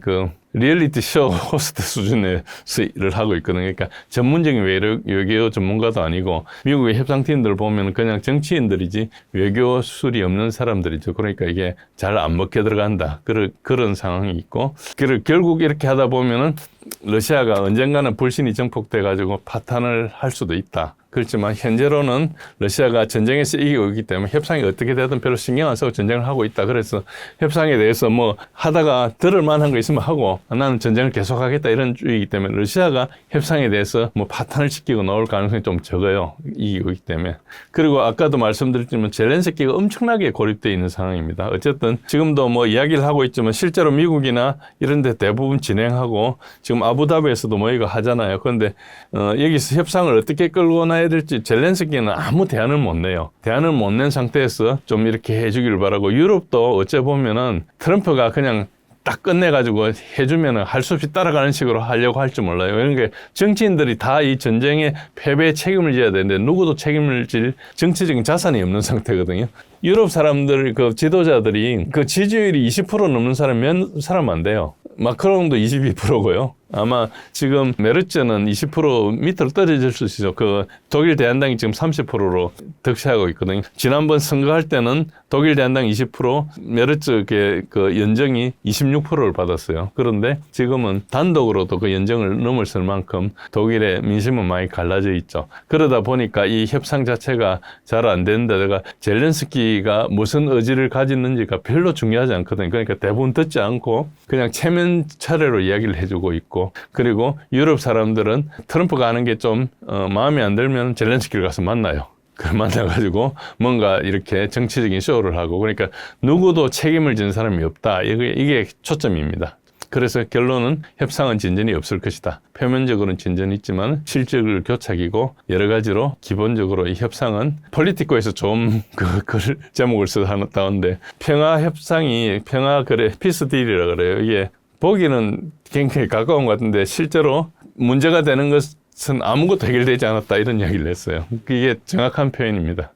A: 리얼리티 쇼 호스트 수준의 일을 하고 있거든요. 그러니까 전문적인 외교 전문가도 아니고 미국의 협상팀들 보면 그냥 정치인들이지 외교술이 없는 사람들이죠. 그러니까 이게 잘 안 먹혀 들어간다. 그런 상황이 있고 결국 이렇게 하다 보면은 러시아가 언젠가는 불신이 증폭돼 가지고 파탄을 할 수도 있다. 그렇지만 현재로는 러시아가 전쟁에서 이기고 있기 때문에 협상이 어떻게 되든 별로 신경 안 쓰고 전쟁을 하고 있다. 그래서 협상에 대해서 뭐 하다가 들을 만한 거 있으면 하고 나는 전쟁을 계속하겠다 이런 주의이기 때문에 러시아가 협상에 대해서 뭐 파탄을 시키고 나올 가능성이 좀 적어요. 이기고 있기 때문에. 그리고 아까도 말씀드렸지만 젤렌스키가 엄청나게 고립되어 있는 상황입니다. 어쨌든 지금도 뭐 이야기를 하고 있지만 실제로 미국이나 이런 데 대부분 진행하고 지금 아부다비에서도 모이고 하잖아요. 그런데 여기서 협상을 어떻게 끌고 나야 될지 젤렌스키는 아무 대안을 못 내요. 대안을 못 낸 상태에서 좀 이렇게 해주기를 바라고 유럽도 어째 보면은 트럼프가 그냥 딱 끝내가지고 해주면은 할 수 없이 따라가는 식으로 하려고 할지 몰라요. 그러니까 정치인들이 다 이 전쟁의 패배에 책임을 져야 되는데 누구도 책임을 질 정치적인 자산이 없는 상태거든요. 유럽 사람들, 지도자들이 지지율이 20% 넘는 사람 안 돼요. 마크롱도 22%고요. 아마 지금 메르츠는 20% 밑으로 떨어질 수 있죠. 독일 대한당이 지금 30%로 득세하고 있거든요. 지난번 선거할 때는 독일 대한당 20%, 메르츠 연정이 26%를 받았어요. 그런데 지금은 단독으로도 그 연정을 넘어설 만큼 독일의 민심은 많이 갈라져 있죠. 그러다 보니까 이 협상 자체가 잘 안 되는데다가 젤렌스키가 무슨 의지를 가졌는지가 별로 중요하지 않거든요. 그러니까 대부분 듣지 않고 그냥 체면 차례로 이야기를 해주고 있고 그리고 유럽 사람들은 트럼프가 하는 게 좀 마음에 안 들면 젤렌스키를 가서 만나요. 만나가지고 뭔가 이렇게 정치적인 쇼를 하고 그러니까 누구도 책임을 지는 사람이 없다. 이게 초점입니다. 그래서 결론은 협상은 진전이 없을 것이다. 표면적으로는 진전이 있지만 실질을 교착이고 여러 가지로 기본적으로 이 협상은 폴리티코에서 좀 글 제목을 써서 나왔는데 피스 딜이라 그래요. 이게 보기는 굉장히 가까운 것 같은데 실제로 문제가 되는 것은 아무것도 해결되지 않았다 이런 이야기를 했어요. 이게 정확한 표현입니다.